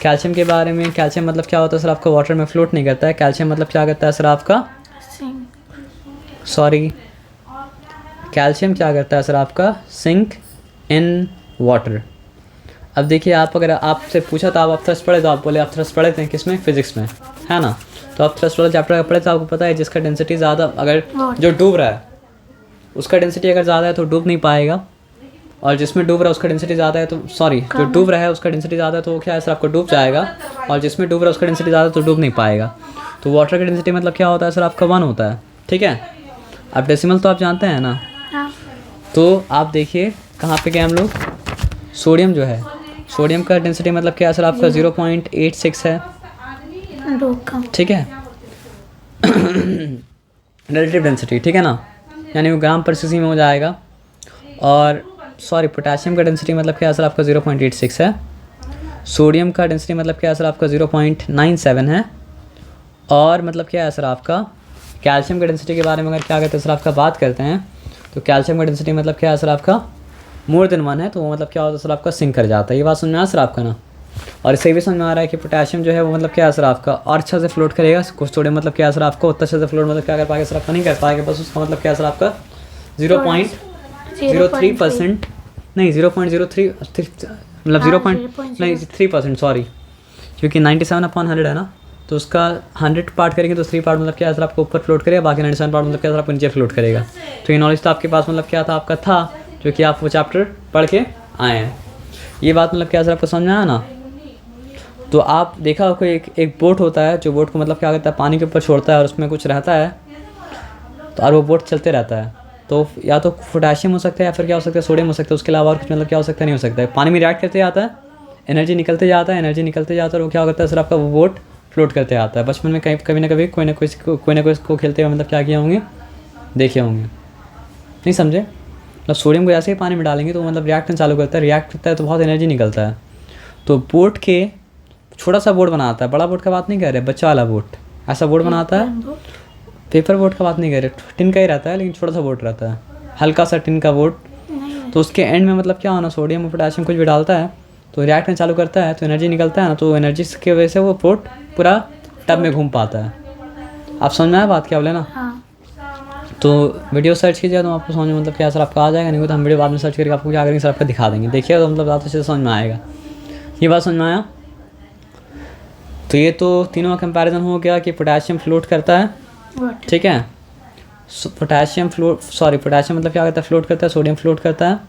कैल्शियम के बारे में, कैल्शियम मतलब क्या होता है सर आपका वाटर में फ्लोट नहीं करता है। कैल्शियम मतलब क्या करता है सर आपका, सॉरी, कैल्शियम क्या करता है सर आपका, सिंक इन वाटर। अब देखिए, आप अगर आपसे पूछा तो आप थ्रस्ट पढ़े, तो आप बोले आप थ्रस्ट पढ़े थे किसमें, फिजिक्स में, है ना। तो आप थ्रस्ट वाला चैप्टर पढ़े तो आपको पता है जिसका डेंसिटी ज़्यादा, अगर जो डूब रहा है उसका डेंसिटी अगर ज़्यादा है तो डूब नहीं पाएगा, और जिसमें डूब रहा है उसका डेंसिटी ज़्यादा है तो, सॉरी, जो डूब रहा है उसका डेंसिटी ज़्यादा है तो वो क्या है सर आपको डूब जाएगा, और जिसमें डूब रहा है उसका डेंसिटी ज़्यादा है तो डूब नहीं पाएगा। तो वाटर का डेंसिटी मतलब क्या होता है सर आपका 1 होता है। ठीक है, अब डेसिमल तो आप जानते हैं ना। तो आप देखिए कहाँ पे गए हम लोग, सोडियम जो है, सोडियम का डेंसिटी मतलब क्या है सर आपका 0.86 है। ठीक है, रिलेटिव डेंसिटी, ठीक है ना, यानी वो ग्राम पर सीसी में हो जाएगा। और सॉरी, पोटेशियम का डेंसिटी मतलब क्या है सर आपका 0.86 है। सोडियम का डेंसिटी मतलब क्या है सर आपका 0.97 है। और मतलब क्या है सर आपका, कैल्शियम का डेंसिटी के बारे में अगर क्या कहते हैं सर आपका बात करते हैं, तो कैल्शियम का डेंसिटी मतलब क्या है सर आपका मोर देन 1 है, तो वो मतलब क्या होता है सर आपका सिंक कर जाता है। ये बात समझ में आ सर आपका ना। और इससे भी समझ में आ रहा है कि पोटेशियम जो है वो मतलब क्या है सर आपका और अच्छा से फ्लोट करेगा, कुछ थोड़े मतलब क्या है सर आपको उतना अच्छे से फ्लोट मतलब क्या कर पाएगा सर आपका, नहीं कर पाएगा, बस उसका मतलब क्या है सर आपका 0.03%, नहीं 0.03 मतलब 0.3%, सॉरी, क्योंकि 97/100 है ना, तो उसका 100 पार्ट करेंगे तो 3 पार्ट मतलब क्या है सर आपको ऊपर फ्लोट करेगा, बाकी 97 पार्ट मतलब क्या है सर आपको नीचे फ्लोट करेगा। तो ये नॉलेज तो आपके पास मतलब क्या था, आपका था, जो कि आप वो चैप्टर पढ़ के आए हैं। ये बात मतलब क्या सर आपको समझ में आया ना। तो आप देखा आपको एक बोट होता है, जो बोट को मतलब क्या करता है पानी के ऊपर छोड़ता है और उसमें कुछ रहता है, तो और वो बोट चलते रहता है। तो या तो पोटेशियम हो सकता है या फिर क्या हो सकता है, सोडियम हो सकता है, उसके अलावा और कुछ मतलब क्या हो सकता है, नहीं हो सकता है। पानी में रिएक्ट करते जाता है, एनर्जी निकलते जाता है, एनर्जी निकलते जाता है, और वो क्या करता है सर आपका वो बोट फ्लोट करते आता है। बचपन में कभी ना कभी कोई ना कोई इसको खेलते हुए मतलब क्या किए होंगे, देखे होंगे, नहीं समझे। मतलब सोडियम को ऐसे ही पानी में डालेंगे तो मतलब रिएक्शन चालू करता है, रिएक्ट करता है तो बहुत एनर्जी निकलता है। तो बोट के छोटा सा बोट बनाता है, बड़ा बोट का बात नहीं कर रहे, बच्चा वाला बोट, ऐसा बोट बनाता है, पेपर बोट का बात नहीं कर रहे, टिन का ही रहता है लेकिन छोटा सा बोट रहता है, हल्का सा टिन का बोट। तो उसके एंड में मतलब क्या होना, सोडियम और पोटेशियम कुछ भी डालता है तो रिएक्शन चालू करता है, तो एनर्जी निकलता है ना, तो एनर्जी की वजह से वो बोट पूरा टब में घूम पाता है। आप समझ में आया बात क्या बोले ना। तो वीडियो सर्च कीजिए तो आपको समझ में मतलब क्या सर आपका आ जाएगा, नहीं तो हम वीडियो बाद में सर्च करके आपको क्या करेंगे सर आपका दिखा देंगे, देखिए तो मतलब ज़्यादा अच्छे से समझ में आएगा। ये बात समझ में आया। तो ये तो तीनों का कंपैरिजन हो गया कि पोटेशियम फ्लोट करता है, ठीक है, पोटेशियम मतलब क्या करता है, फ्लोट करता है, सोडियम फ्लोट करता है,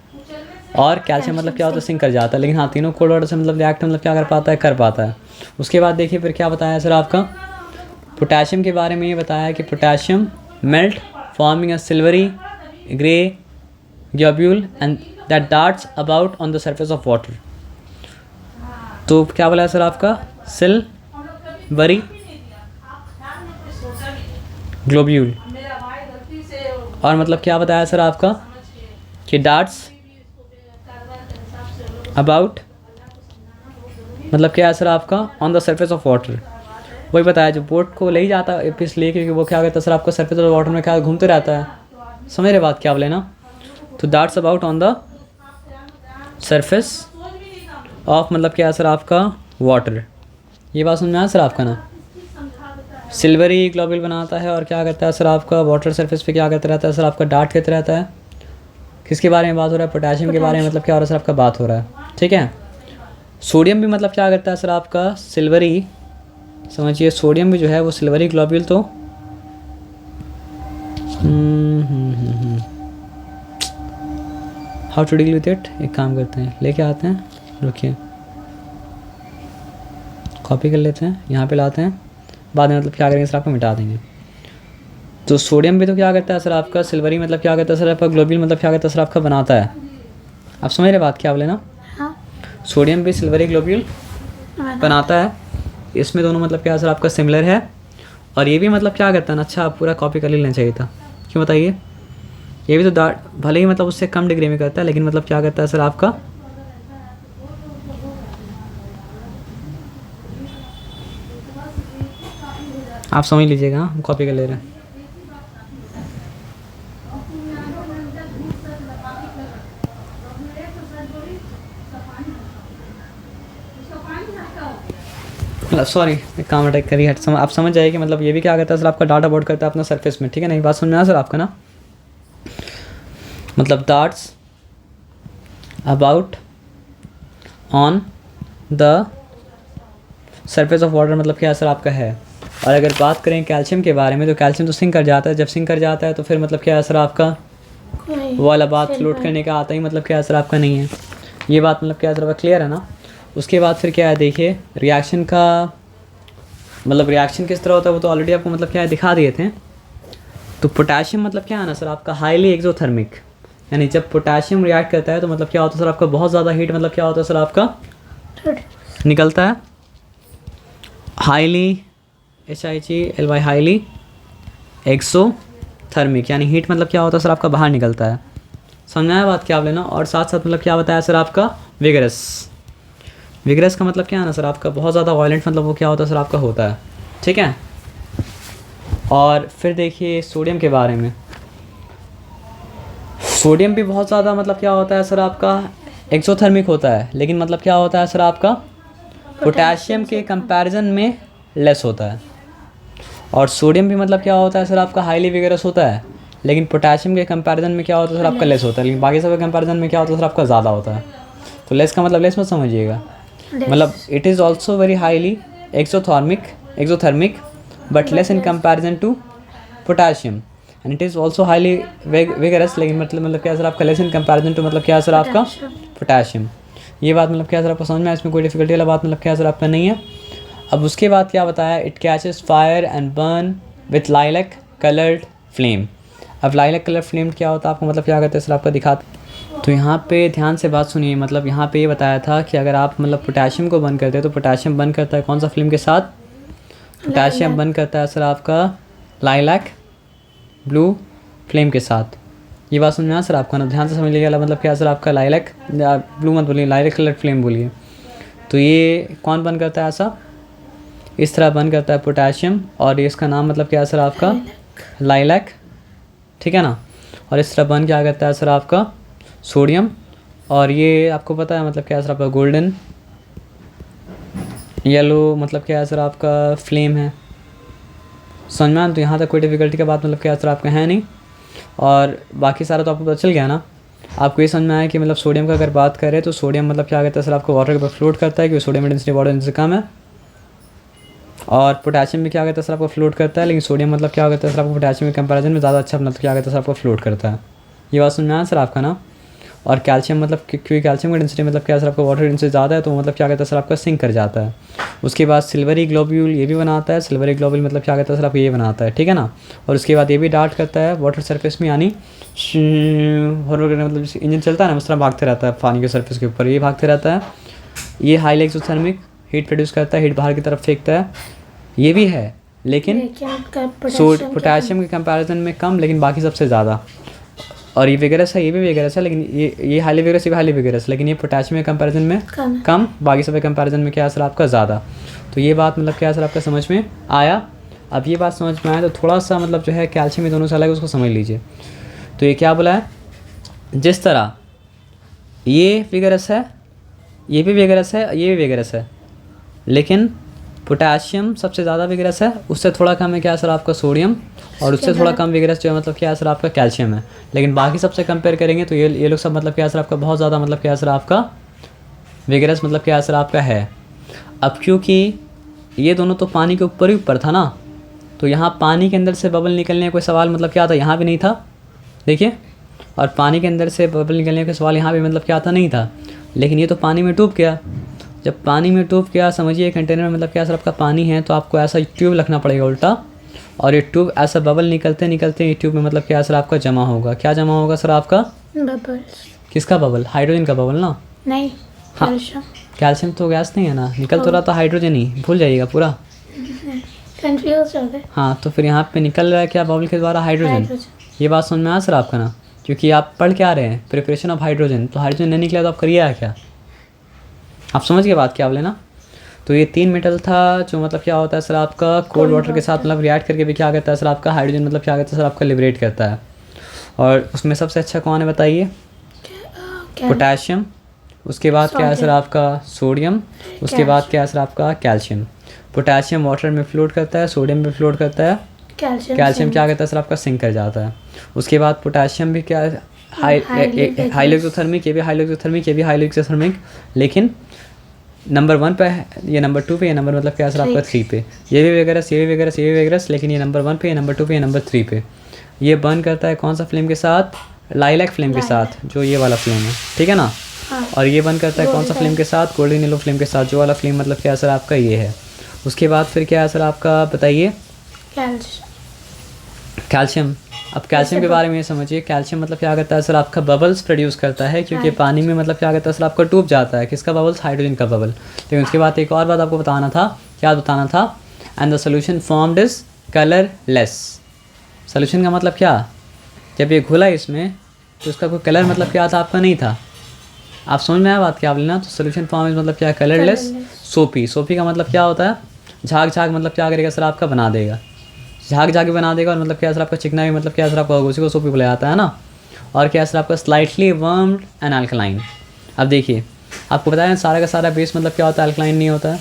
और कैल्शियम मतलब क्या होता है, सिंक कर जाता है। लेकिन हाँ, तीनों कोल्ड वाटर से मतलब रिएक्ट मतलब क्या कर पाता है। उसके बाद देखिए फिर क्या बताया सर आपका, पोटेशियम के बारे में ये बताया कि potassium melt forming a silvery grey globule and that darts about on the surface of water। तो क्या बोला है सर आपका, सिल्वरी ग्लोब्यूल, और मतलब क्या बताया सर आपका कि डार्ट्स अबाउट मतलब क्या है सर आपका on the surface of water. वही बताया जो बोट को ले ही जाता है इसलिए क्योंकि वो क्या करता है सर आपका सरफेस ऑफ वाटर में क्या घूमते रहता है, समझ रहे बात क्या बोले ना। तो that's about on the surface of मतलब क्या है सर आपका वाटर। ये बात समझ में आया सर आपका ना। सिल्वरी ग्लोब्यूल बनाता है और क्या करता है सर आपका वाटर सरफेस पे क्या करता रहता है सर आपका, डार्ट करते रहता है। किसके बारे में बात हो रहा है, पोटेशियम के बारे में मतलब क्या हो रहा है सर आपका बात हो रहा है, ठीक है। सोडियम भी मतलब क्या करता है सर आपका, सिल्वरी, समझिए सोडियम भी जो है वो सिल्वरी ग्लोब्यूल, तो how to deal with it, एक काम करते हैं लेके आते हैं, रुकिए कॉपी कर लेते हैं, यहाँ पे लाते हैं, बाद में मतलब क्या करेंगे सर आपको मिटा देंगे। तो सोडियम भी तो क्या करता है सर आपका, सिल्वरी मतलब क्या करता है सर आपका, ग्लोब्यूल मतलब क्या करता है सर आपका बनाता है। आप समझ रहे बात क्या बोले ना। सोडियम भी सिल्वरी ग्लोब्यूल बनाता है, इसमें दोनों मतलब क्या सर आपका सिमिलर है। और ये भी मतलब क्या करता है ना, अच्छा आप पूरा कॉपी कर लेना चाहिए था, क्यों बताइए। ये भी तो डार्ट भले ही मतलब उससे कम डिग्री में करता है, लेकिन मतलब क्या करता है सर आपका, आप समझ लीजिएगा, हम कॉपी कर ले रहे हैं। मतलब सॉरी, एक काम अटैक करी हट, आप समझ जाइए कि मतलब ये भी क्या करता है सर आपका, डाटा बोर्ड करता है अपना सरफेस में, ठीक है ना। ये बात समझ में आया सर आपका ना, मतलब darts about on the surface of water, मतलब क्या सर आपका है। और अगर बात करें कैल्शियम के बारे में, तो कैल्शियम तो सिंक कर जाता है, जब सिंक कर जाता है तो फिर मतलब क्या सर आपका, वो वाला बात फ्लोट करने का आता ही मतलब क्या सर आपका नहीं है। ये बात मतलब क्या सर आपका क्लियर है ना। उसके बाद फिर क्या है, देखिए रिएक्शन का मतलब रिएक्शन किस तरह होता है वो तो ऑलरेडी आपको मतलब क्या है दिखा दिए थे। तो पोटेशियम मतलब क्या है ना सर आपका, हाईली एक्सोथर्मिक, यानी जब पोटेशियम रिएक्ट करता है तो मतलब क्या होता है सर आपका, बहुत ज़्यादा हीट मतलब क्या होता है सर आपका निकलता है। हाईली HIGLY हाईली एक्सोथर्मिक, यानी हीट मतलब क्या होता है सर आपका बाहर निकलता है। समझाया बात क्या आप लेना। और साथ साथ मतलब क्या बताया सर आपका, विगरस। विगरस का मतलब क्या है ना सर आपका, बहुत ज़्यादा वायलेंट, मतलब वो क्या होता है सर आपका होता है, ठीक है। और फिर देखिए सोडियम के बारे में, सोडियम भी बहुत ज़्यादा मतलब क्या होता है सर आपका, एक्सोथर्मिक होता है, लेकिन मतलब क्या होता है सर आपका, पोटेशियम के कंपैरिजन में लेस होता है। और सोडियम भी मतलब क्या होता है सर आपका, हाईली विगरस होता है, लेकिन पोटेशियम के कंपैरिजन में क्या होता है सर आपका, लेस होता है, लेकिन बाकी सब के कंपैरिजन में क्या होता है सर आपका, ज़्यादा होता है। तो लेस का मतलब लेस मत समझिएगा, मतलब it is also very highly exothermic but less in comparison to potassium, and it is also highly vigorous, लेकिन मतलब क्या सर आपका, लेस इन कंपैरिजन टू मतलब क्या सर आपका, पोटेशियम। ये बात मतलब क्या सर आपको समझ में आया, इसमें कोई डिफिकल्टी वाला बात मतलब क्या सर आपका नहीं है। अब उसके बाद क्या बताया, it catches fire and burn with lilac coloured flame. अब लाइलैक कलर फ्लेम क्या होता है आपको मतलब क्या करते हैं सर आपका दिखाते। तो यहाँ पे ध्यान से बात सुनिए, मतलब यहाँ पे ये बताया था कि अगर आप मतलब पोटेशियम को बर्न करते हैं तो पोटेशियम बर्न करता है कौन सा फ्लेम के साथ, पोटेशियम बर्न करता है सर आपका लाइलैक ब्लू फ्लेम के साथ। ये बात समझ में आया सर आपका ना, ध्यान से समझ लीजिएगा, मतलब क्या सर आपका लाइलैक ब्लू मत बोलिए, लाइलैक कलर फ्लेम बोलिए। तो ये कौन बर्न करता है ऐसा, इस तरह बर्न करता है पोटेशियम, और ये इसका नाम मतलब क्या है सर आपका, लाइलैक, ठीक है ना। और इस तरह बर्न क्या करता है सर आपका, सोडियम। और ये आपको पता है मतलब क्या है सर आपका, गोल्डन येलो मतलब क्या है सर आपका फ्लेम है। समझ में आया, तो यहाँ तक कोई डिफिकल्टी का बात मतलब क्या है सर आपका है नहीं। और बाकी सारा तो आपको पता चल गया ना। आपको ये समझ में आया कि मतलब सोडियम का अगर बात करें तो सोडियम मतलब क्या करता है सर आपको, वाटर के ऊपर फ्लोट करता है, क्योंकि सोडियम डेंसिटी वाटर डेंसिटी कम है। और पोटेशियम भी क्या करता है सर आपको, फ्लोट करता है, लेकिन सोडियम मतलब क्या करता है सर आपको, पोटेशियम के कंपैरिजन में ज़्यादा अच्छा मतलब क्या करता है सर आपको, फ्लोट करता है। ये बात समझ में आया सर आपका ना। और कैल्शियम मतलब क्योंकि कैल्शियम की डेंसिटी मतलब क्या सर आपका, वाटर डेंसिटी ज़्यादा है, तो मतलब क्या करता है सर आपका, सिंक कर जाता है। उसके बाद सिल्वरी ग्लोब्यूल ये भी बनाता है, सिल्वरी ग्लोब्यूल मतलब क्या करता है सर आपको, ये बनाता है, ठीक है ना। और उसके बाद ये भी डार्ट करता है वाटर सरफेस में, यानी मतलब इंजन चलता है ना उस तरह भागते रहता है पानी के सरफेस के ऊपर, ये भागते रहता है। ये हाईली एक्सोथर्मिक, हीट प्रोड्यूस करता है, हीट बाहर की तरफ फेंकता है, ये भी है, लेकिन पोटेशियम के कंपैरिजन में कम, लेकिन बाकी सबसे ज़्यादा। और ये विगरस है, ये भी विगरस है, लेकिन ये हाईली विगरस, ये भी हाईली विगरस, लेकिन ये पोटेशियम के कंपैरिजन में कम, बाकी सब के कंपैरिजन में क्या सर आपका, ज़्यादा। तो ये बात मतलब क्या सर आपका समझ में आया। अब ये बात समझ में आया तो थोड़ा सा मतलब जो है कैल्शियम ये दोनों से अलग है, उसको समझ लीजिए। तो ये क्या बोला है, जिस तरह ये विगरस है, ये भी विगरस है, ये भी विगरस है, लेकिन पोटेशियम सबसे ज़्यादा विगरस है, उससे थोड़ा कम है क्या सर आपका, सोडियम, और उससे थोड़ा कम विगरस जो है मतलब क्या सर आपका, कैल्शियम है। लेकिन बाकी सबसे कंपेयर करेंगे तो ये लोग सब मतलब क्या सर आपका, बहुत ज़्यादा मतलब क्या सर आपका विगरस मतलब क्या सर आपका है। अब क्योंकि ये दोनों तो पानी के ऊपर ही ऊपर था ना, तो यहाँ पानी के अंदर से बबल निकलने का कोई सवाल मतलब क्या था, यहाँ भी नहीं था, देखिए। और पानी के अंदर से बबल निकलने का सवाल यहाँ भी मतलब क्या था, नहीं था। लेकिन ये तो पानी में डूब गया, जब पानी में ट्यूब क्या समझिए, कंटेनर में मतलब क्या सर आपका पानी है, तो आपको ऐसा ट्यूब रखना पड़ेगा उल्टा, और ये ट्यूब ऐसा बबल निकलते निकलते ये ट्यूब में मतलब क्या सर आपका जमा होगा, क्या जमा होगा सर आपका, बबल्स। किसका बबल, हाइड्रोजन का बबल ना, नहीं, हाँ, कैल्शियम। कैल्शियम तो गैस नहीं है ना, निकल तो रहा था हाइड्रोजन ही, भूल जाइएगा पूरा, कंफ्यूज हो गए। हाँ। तो फिर यहाँ पे निकल रहा है क्या बबल के द्वारा, हाइड्रोजन। ये बात समझ में आया सर आपका ना। क्योंकि आप पढ़ क्या रहे हैं, प्रिपरेशन ऑफ हाइड्रोजन, तो हाइड्रोजन नहीं निकला तो आप करिए क्या, आप समझ के बात क्या बोले ना। तो ये 3 मेटल था जो मतलब क्या होता है सर आपका कोल्ड वाटर के साथ मतलब रिएक्ट करके भी क्या करता है सर आपका हाइड्रोजन मतलब क्या करता है सर आपका लिबरेट करता है। और उसमें सबसे अच्छा कौन है बताइए, पोटेशियम, उसके बाद क्या है सर आपका सोडियम, उसके बाद क्या है सर आपका कैल्शियम। पोटेशियम वाटर में फ्लोट करता है, सोडियम में फ्लोट करता है, कैल्शियम क्या करता है सर आपका सिंक कर जाता है। उसके बाद पोटेशियम भी क्या है हाइड्रोथर्मिक, ये भी हाइड्रोथर्मिक, ये भी हाइड्रोथर्मिक, लेकिन नंबर 1 पे है, ये नंबर 2 पे, ये नंबर मतलब क्या है सर आपका 3 पे, ये भी वगैरह ये भी वगैरह ये भी वगैरह, लेकिन ये नंबर 1 पे, ये नंबर 2 पे, ये नंबर 3 पे। ये बर्न करता है कौन सा फ्लेम के साथ, लाइलैक फ्लेम के साथ, जो ये वाला फ्लेम है, ठीक है ना। और ये बर्न करता है कौन सा फ्लेम के साथ, गोल्डन येलो फ्लेम के साथ, जो वाला फ्लेम मतलब क्या है सर आपका ये है। उसके बाद फिर क्या है सर आपका बताइए, कैल्शियम। अब कैल्शियम के बारे में समझिए, कैल्शियम मतलब क्या करता है सर आपका बबल्स प्रोड्यूस करता है, क्योंकि पानी में मतलब क्या करता है सर आपका डूब जाता है, किसका बबल्स, हाइड्रोजन का बबल। लेकिन उसके बाद एक और बात आपको बताना था, क्या बताना था, and the solution formed is colourless. Solution का मतलब क्या, जब ये घुला इसमें तो इसका कोई कलर मतलब क्या था आपका नहीं था, आप समझ में आया बात क्या आप लेना। तो सोल्यूशन फॉर्म इज मतलब क्या है, कलरलेस। सोपी, सोपी का मतलब क्या होता है, झाग झाग मतलब क्या करेगा सर आपका बना देगा, झाग झाग बना देगा। और मतलब क्या सर आपका चिकना भी मतलब क्या सर आपका उसी को सोपी बोला जाता है ना। और क्या सर आपका स्लाइटली वर्म्ड एंड अल्कलाइन। अब देखिए आपको बताया सारा का सारा बेस मतलब क्या होता है, अल्कलाइन नहीं होता है।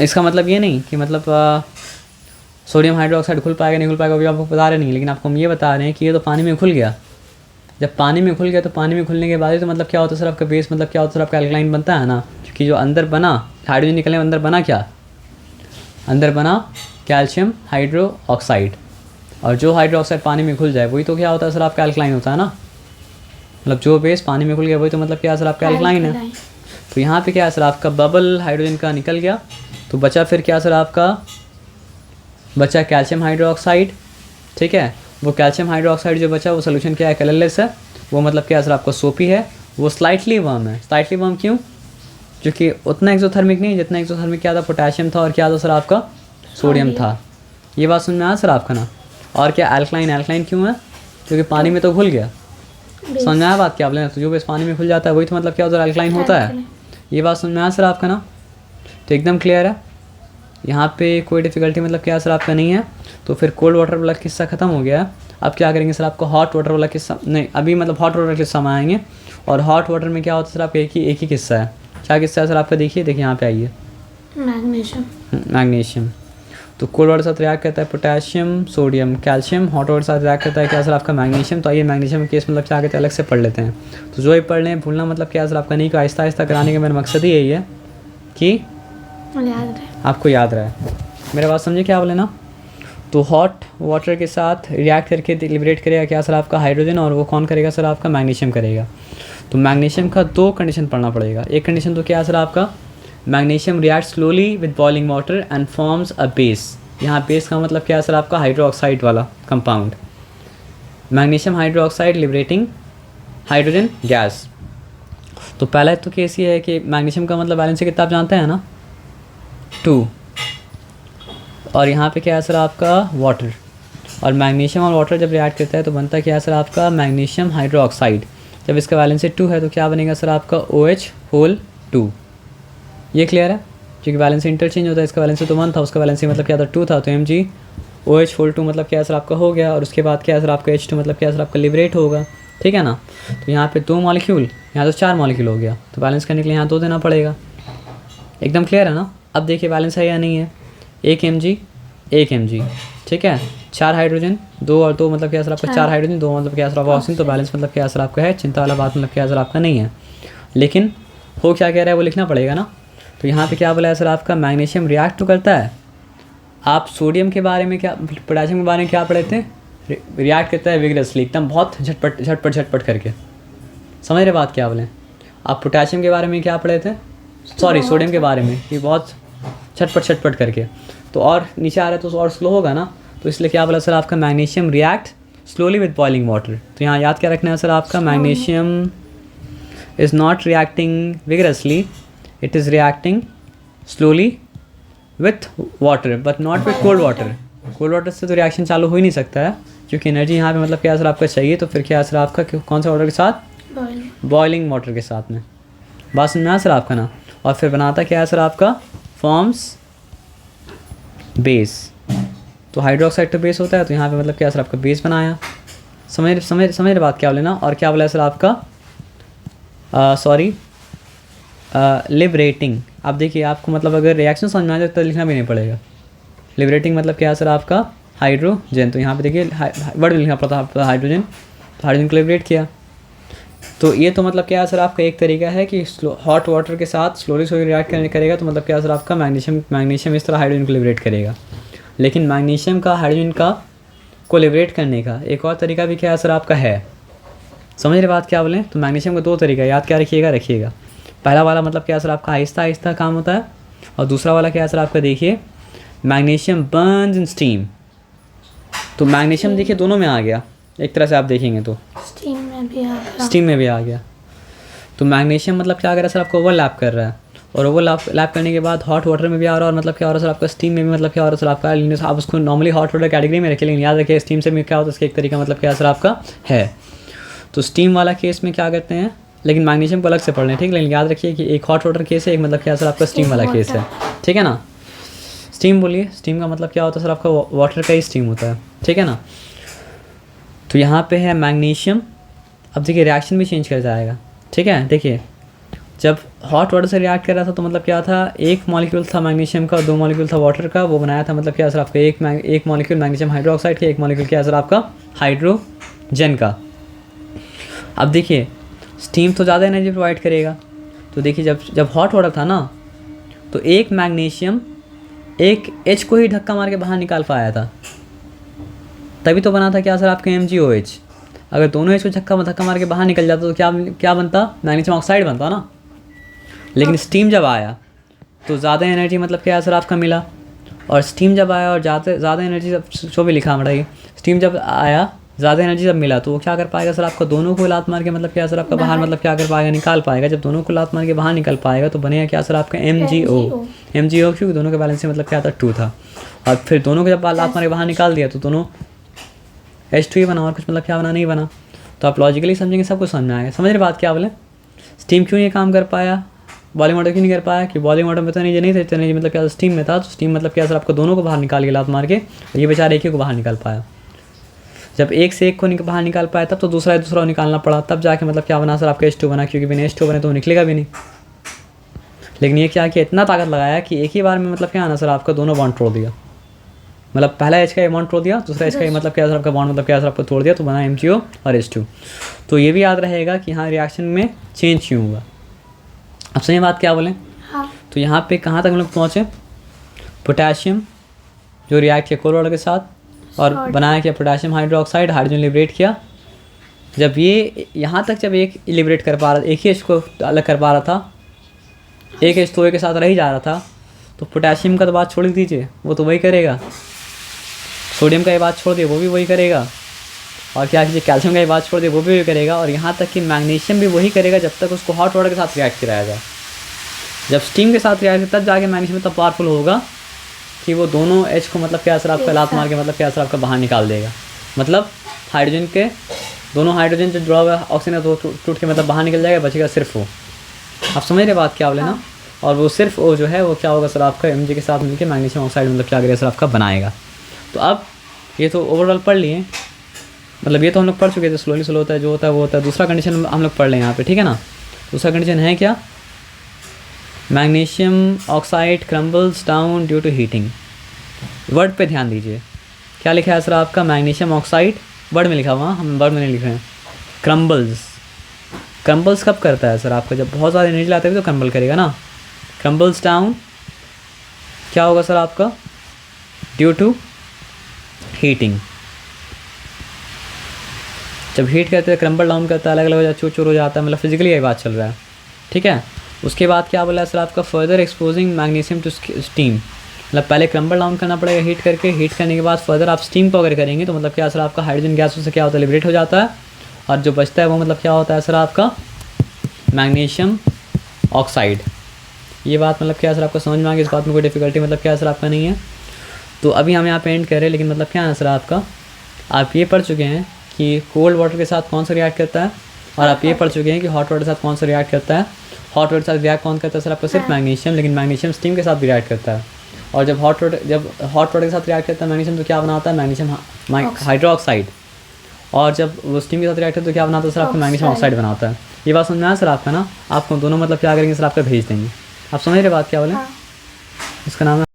इसका मतलब ये नहीं कि मतलब सोडियम हाइड्रोक्साइड घुल पाएगा नहीं घुल पाएगा, अभी आपको बता रहे नहीं, लेकिन आपको हम ये बता रहे हैं कि ये तो पानी में घुल गया। जब पानी में घुल गया तो पानी में घुलने के बाद ही तो मतलब क्या होता है सर आपका बेस मतलब क्या होता है सर आपका अल्कलाइन बनता है ना। क्योंकि जो अंदर बना हाइड्रोजन निकलने में अंदर बना क्या, अंदर बना कैल्शियम हाइड्रोक्साइड, और जो हाइड्रोक्साइड पानी में घुल जाए वही तो क्या होता है सर आपका अल्कलाइन होता है ना। मतलब जो बेस पानी में घुल गया वही तो मतलब क्या सर आपका अल्कलाइन है। तो यहाँ पे क्या है सर आपका बबल हाइड्रोजन का निकल गया, तो बचा फिर क्या सर आपका, बचा कैल्शियम हाइड्रोक्साइड, ठीक है। वो कैल्शियम हाइड्रोक्साइड जो बचा वो सोल्यूशन क्या है, कलरलेस है। वो मतलब क्या है सर आपका सोपी है, वो स्लाइटली वार्म है। स्लाइटली वार्म क्यों, क्योंकि उतना एक्सोथर्मिक नहीं, जितना एक्सोथर्मिक क्या था पोटेशियम था और क्या था सर आपका सोडियम था। ये बात समझ में आया सर आपका ना। और क्या अल्कलाइन, अल्कलाइन क्यों है, क्योंकि पानी में तो घुल गया। समझ में आया बात क्या बोले, तो जो बेस पानी में घुल जाता है वही तो मतलब क्या होता है अल्कलाइन होता है। ये बात समझ में आया सर आपका ना, तो एकदम क्लियर है, यहाँ पे कोई डिफ़िकल्टी मतलब क्या सर आपका नहीं है। तो फिर कोल्ड वाटर वाला किस्सा ख़त्म हो गया। अब क्या करेंगे सर आपको हॉट वाटर वाला किस्सा, नहीं अभी मतलब हॉट वाटर किस्सा में आएंगे। और हॉट वाटर में क्या होता है सर आपका एक ही किस्सा है। क्या किस्सा है सर आपका, देखिए यहाँ पे आइए, मैग्नीशियम। तो कोल्ड वाटर साथ रिएक्ट करता है potassium sodium calcium, hot water साथ रिएक्ट करता है क्या सर आपका मैग्नीशियम। तो आइए मैग्नीशियम केस मतलब क्या कहते हैं अलग से पढ़ लेते हैं। तो जो ही पढ़ लें, भूलना मतलब क्या सर आपका नहीं, को आहिस्ता आहिस्ता कराने का मेरा मकसद ही यही है कि आपको याद रहे। मेरा बात समझे क्या बोले ना। तो हॉट वाटर के साथ रिएक्ट करके लिबरेट करेगा क्या सर आपका हाइड्रोजन, और वो कौन करेगा सर आपका मैग्नीशियम करेगा। तो मैग्नीशियम का 2 कंडीशन पढ़ना पड़ेगा। एक कंडीशन तो क्या है सर आपका, magnesium react slowly with boiling water and forms a base. यहाँ बेस का मतलब क्या है सर आपका हाइड्रोक्साइड वाला compound. Magnesium hydroxide liberating hydrogen gas. तो पहला तो केस ये है कि मैग्नीशियम का मतलब वैलेंसी कितना आप जानते हैं ना, 2। और यहाँ पे क्या है सर आपका वाटर, और मैग्नीशियम और वाटर जब रिएक्ट करता है तो बनता क्या है सर आपका मैग्नीशियम हाइड्रोक्साइड। जब इसका वैलेंसी 2 है तो क्या बनेगा सर आपका OH2। ये क्लियर है, क्योंकि वैलेंसी इंटरचेंज होता है। इसका वैलेंसी तो 1 था, उसका वैलेंसी मतलब क्या था 2 था, तो MgOH2 मतलब क्या है सर आपका हो गया। और उसके बाद क्या है सर आपका H2 मतलब क्या है सर आपका लिबरेट होगा, ठीक है ना। तो यहाँ पे 2 मॉलिक्यूल, यहाँ तो 4 मॉलिक्यूल हो गया, तो बैलेंस करने के लिए यहाँ 2 देना पड़ेगा। एकदम क्लियर है ना। अब देखिए बैलेंस है या नहीं है, 1 Mg, ठीक है। 4 हाइड्रोजन, 2 और 2 मतलब क्या सर आपका 4 हाइड्रोजन, 2 मतलब क्या सर आपका ऑक्सीजन। तो बैलेंस मतलब क्या सर आपका है, चिंता वाला बात मतलब क्या सर आपका नहीं है। लेकिन हो क्या कह रहा है वो लिखना पड़ेगा ना। तो यहाँ पे क्या बोला है सर आपका मैग्नीशियम रिएक्ट तो करता है। आप सोडियम के बारे में क्या, पोटेशियम के बारे में क्या पढ़े थे, रिएक्ट करता है विगरसली, एकदम बहुत झटपट करके। समझ रहे बात क्या बोले। आप पोटेशियम के बारे में क्या पढ़े थे, सॉरी सोडियम के बारे में, कि बहुत झटपट करके। तो और नीचे आ रहा है तो और स्लो होगा ना, तो इसलिए क्या बोला सर आपका magnesium react slowly with boiling water. तो यहाँ याद क्या रखना है सर आपका, magnesium is not reacting vigorously, it is reacting slowly with water but not with cold water. Cold water से तो रिएक्शन चालू हो ही नहीं सकता है, क्योंकि एनर्जी यहाँ पे मतलब क्या सर आपका चाहिए, तो फिर क्या सर आपका कौन सा वाटर के साथ, Boiling. बॉइलिंग वाटर के साथ में। बात समझ में आया सर आपका ना। और फिर बनाता क्या है सर आपका, फॉर्म्स बेस। तो हाइड्रोक्साइड तो बेस होता है, तो यहाँ पे मतलब क्या सर आपका बेस बनाया। समझ रहे बात क्या बोले ना। और क्या बोला है सर आपका सॉरी लिबरेटिंग। आप देखिए आपको मतलब अगर रिएक्शन समझ में आ जाए तो लिखना भी नहीं पड़ेगा। लिबरेटिंग मतलब क्या है सर आपका हाइड्रोजन। तो यहाँ पे देखिए वर्ड में लिखना पड़ता है हाइड्रोजन, तो हाइड्रोजन को लिबरेट किया। तो ये तो मतलब क्या है सर आपका एक तरीका है कि हॉट वाटर के साथ स्लोली रिएक्ट करेगा, तो मतलब क्या है सर आपका मैग्नीशियम इस तरह हाइड्रोजन को लिबरेट करेगा। लेकिन मैग्नीशियम का हाइड्रोजन का को लिबरेट करने का एक और तरीका भी क्या है सर आपका है। समझ रहे बात क्या बोलें। तो मैग्नीशियम का 2 तरीका याद क्या रखिएगा। पहला वाला मतलब क्या है सर आपका आहिस्ता आहिस्ता काम होता है, और दूसरा वाला क्या है सर आपका देखिए मैग्नीशियम बर्न्स इन स्टीम। तो मैग्नीशियम देखिए दोनों में आ गया एक तरह से, आप देखेंगे तो Steam में भी आ गया. स्टीम में भी आ गया। तो मैग्नीशियम मतलब क्या कर रहा है सर आपको ओवरलैप कर रहा है, और ओवरलैप करने के बाद हॉट वाटर में भी आ रहा है, और मतलब क्या हो रहा है सर आपका स्टीम में भी मतलब क्या हो रहा है सर आपका। आप उसको नॉर्मली हॉट वाटर कैटेगरी में रखिए, लेकिन याद रखिए स्टीम से भी क्या होता है इसका एक तरीका मतलब क्या सर आपका है। तो स्टीम वाला केस में क्या करते हैं, लेकिन मैग्नीशियम को अलग से पढ़ लें, ठीक। लेकिन याद रखिए कि एक हॉट वाटर केस है, एक मतलब क्या सर आपका स्टीम वाला केस है, ठीक है ना। स्टीम बोलिए, स्टीम का मतलब क्या होता है सर आपका वाटर का ही स्टीम होता है, ठीक है ना। तो यहाँ पे है मैग्नीशियम। अब देखिए रिएक्शन भी चेंज कर जाएगा, ठीक है। देखिए जब हॉट वाटर से रिएक्ट कर रहा था तो मतलब क्या था, एक मॉलिक्यूल था मैग्नीशियम का और 2 मॉलिक्यूल था वाटर का, वो बनाया था मतलब क्या सर आपका एक मॉलिक्यूल मैग्नीशियम हाइड्रोक्साइड का, एक मॉलिक्यूल क्या सर आपका हाइड्रोजन का। अब देखिए स्टीम तो ज़्यादा एनर्जी प्रोवाइड करेगा। तो देखिए जब हॉट वाटर था ना, तो एक मैग्नीशियम एक H को ही धक्का मार के बाहर निकाल पाया था, तभी तो बना था क्या सर आपका MgOH। अगर दोनों H को धक्का मार के बाहर निकल जाता तो क्या बनता, मैग्नीशियम ऑक्साइड बनता ना। लेकिन स्टीम जब आया तो ज़्यादा एनर्जी मतलब क्या सर आपका मिला, और स्टीम जब आया और ज़्यादा एनर्जी जब जो भी लिखा बढ़ाइए, स्टीम जब आया ज़्यादा एनर्जी जब मिला तो वो क्या कर पाएगा सर आपका, दोनों को लात मार के मतलब क्या सर आपका बाहर मतलब क्या कर पाएगा, निकाल पाएगा। जब दोनों को लात मार के बाहर निकल पाएगा तो बनेगा क्या सर आपका MgO क्योंकि दोनों का बैलेंस मतलब क्या था 2 था। और फिर दोनों को जब लात मार के बाहर निकाल दिया तो दोनों H2 ही बना, और कुछ मतलब क्या बना नहीं बना। तो आप लॉजिकली समझेंगे सब कुछ समझ में आएगा। समझ रहे बात क्या बोले। स्टीम क्यों ये काम कर पाया, बॉइलिंग वाटर क्यों नहीं कर पाया, कि बॉइलिंग वाटर में तो नहीं था, इतना नहीं मतलब क्या स्टीम में था। तो स्टीम मतलब क्या सर आपको दोनों को बाहर निकाल के लात मार के, ये बेचारा एक ही को बाहर निकाल पाया। जब एक से एक को बाहर निकाल पाया तब तो दूसरा को निकालना पड़ा, तब जाके मतलब क्या बना सर आपका H2 बना, क्योंकि बिना H2 बने तो वो निकलेगा भी नहीं। लेकिन ये क्या किया, इतना ताकत लगाया कि एक ही बार में मतलब क्या आना सर आपका दोनों बॉन्ड तोड़ दिया। मतलब पहला H का बॉन्ड तोड़ दिया, दूसरा H का मतलब क्या सर आपका बॉन्ड मतलब क्या सर आपको तोड़ दिया, तो बना MgO और H2। तो ये भी याद रहेगा कि हाँ रिएक्शन में चेंज क्यों हुआ। अब सही बात क्या बोलें। हाँ. तो यहाँ पे कहाँ तक हम लोग पहुँचे, पोटेशियम जो रिएक्ट किया कोल वाटर के साथ और बनाया क्या पोटेशियम हाइड्रोक्साइड, हाइड्रोजन लिबरेट किया। जब ये यहाँ तक जब एक लिबरेट कर पा रहा, एक ही H को अलग कर पा रहा था, एक H तो एक के साथ रह ही जा रहा था, तो पोटेशियम का तो बात छोड़ दीजिए, वो तो वही करेगा। सोडियम का ये बात छोड़ दिए, वो भी वही करेगा। और क्या कीजिए कैल्शियम का ये बात छोड़ दिए, वो भी वही करेगा। और यहाँ तक कि मैग्नीशियम भी वही करेगा जब तक उसको हॉट वाटर के साथ रिएक्ट कराया जाए। जब स्टीम के साथ रिएक्ट तब जाके मैग्नीशियम इतना पावरफुल होगा कि वो दोनों H को मतलब क्या सर आपका लात मार के मतलब क्या सर आपका बाहर निकाल देगा। मतलब हाइड्रोजन के दोनों हाइड्रोजन जो जुड़ा हुआ ऑक्सीजन है तो टूट के मतलब बाहर निकल जाएगा, बचेगा सिर्फ वो। आप समझ रहे बात क्या बोले ना। और वो सिर्फ वो जो है वो क्या होगा सर आपका Mg के साथ मिलकर मैग्नीशियम ऑक्साइड मतलब क्या करेगा सर आपका बनाएगा। तो अब ये तो ओवरऑल पढ़ लिए, मतलब ये तो हम लोग पढ़ चुके थे, स्लोली स्लो होता है जो होता है वो होता है। दूसरा कंडीशन हम लोग पढ़ लें यहाँ पे, ठीक है ना। दूसरा कंडीशन है क्या, magnesium oxide crumbles down due to heating. Word पे ध्यान दीजिए, क्या लिखा है सर आपका, मैग्नीशियम ऑक्साइड वर्ड में लिखा हुआ, हम वर्ड में नहीं लिख रहे हैं। क्रम्बल्स कब करता है सर आपका, जब बहुत ज़्यादा एनर्जी लाते हुए तो क्रम्बल करेगा ना। क्रम्बल्स डाउन क्या होगा सर आपका, ड्यू टू हीटिंग। जब हीट करते हैं क्रम्बल डाउन करता है, अलग अलग हो जाता है, चूर चूर हो जाता है, मतलब फिजिकली यही बात चल रहा है, ठीक है। उसके बाद क्या बोला है सर आपका, further exposing magnesium to steam. मतलब पहले क्रम्बल डाउन करना पड़ेगा हीट करके, हीट करने के बाद फर्दर आप स्टीम को अगर करेंगे तो मतलब क्या सर आपका हाइड्रोजन गैस से क्या होता है, लिबरेट हो जाता है, और जो बचता है वो मतलब क्या होता है सर आपका मैग्नीशियम ऑक्साइड। ये बात मतलब क्या सर आपको समझ में आ गई, इस बात में कोई डिफिकल्टी मतलब क्या सर आपका नहीं है। तो अभी हम यहाँ पे एंड कर रहे हैं, लेकिन मतलब क्या है सर आपका, आप ये पढ़ चुके हैं कि कोल्ड वाटर के साथ कौन सा रिएक्ट करता है, और आप ये पढ़ चुके हैं कि हॉट वाटर के साथ कौन सा रिएक्ट करता है। हॉट वाटर के साथ रिएक्ट कौन करता है सर आपका? सिर्फ मैग्नीशियम, लेकिन मैग्नीशियम स्टीम के साथ भी रिएक्ट करता है। और जब हॉट वाटर के साथ रिएक्ट करता है मैग्नीशियम, तो क्या बनाता है? Magnesium hydroxide. और जब वो स्टीम के साथ रिएक्ट करता है तो क्या बनाता है सर आपका? मैग्नीशियम ऑक्साइड बनाता है। ये बात समझ में आया सर आपका ना? आपको दोनों मतलब क्या करेंगे सर आपका भेज देंगे। आप समझ रहे बात क्या बोले? हाँ। इसका नाम है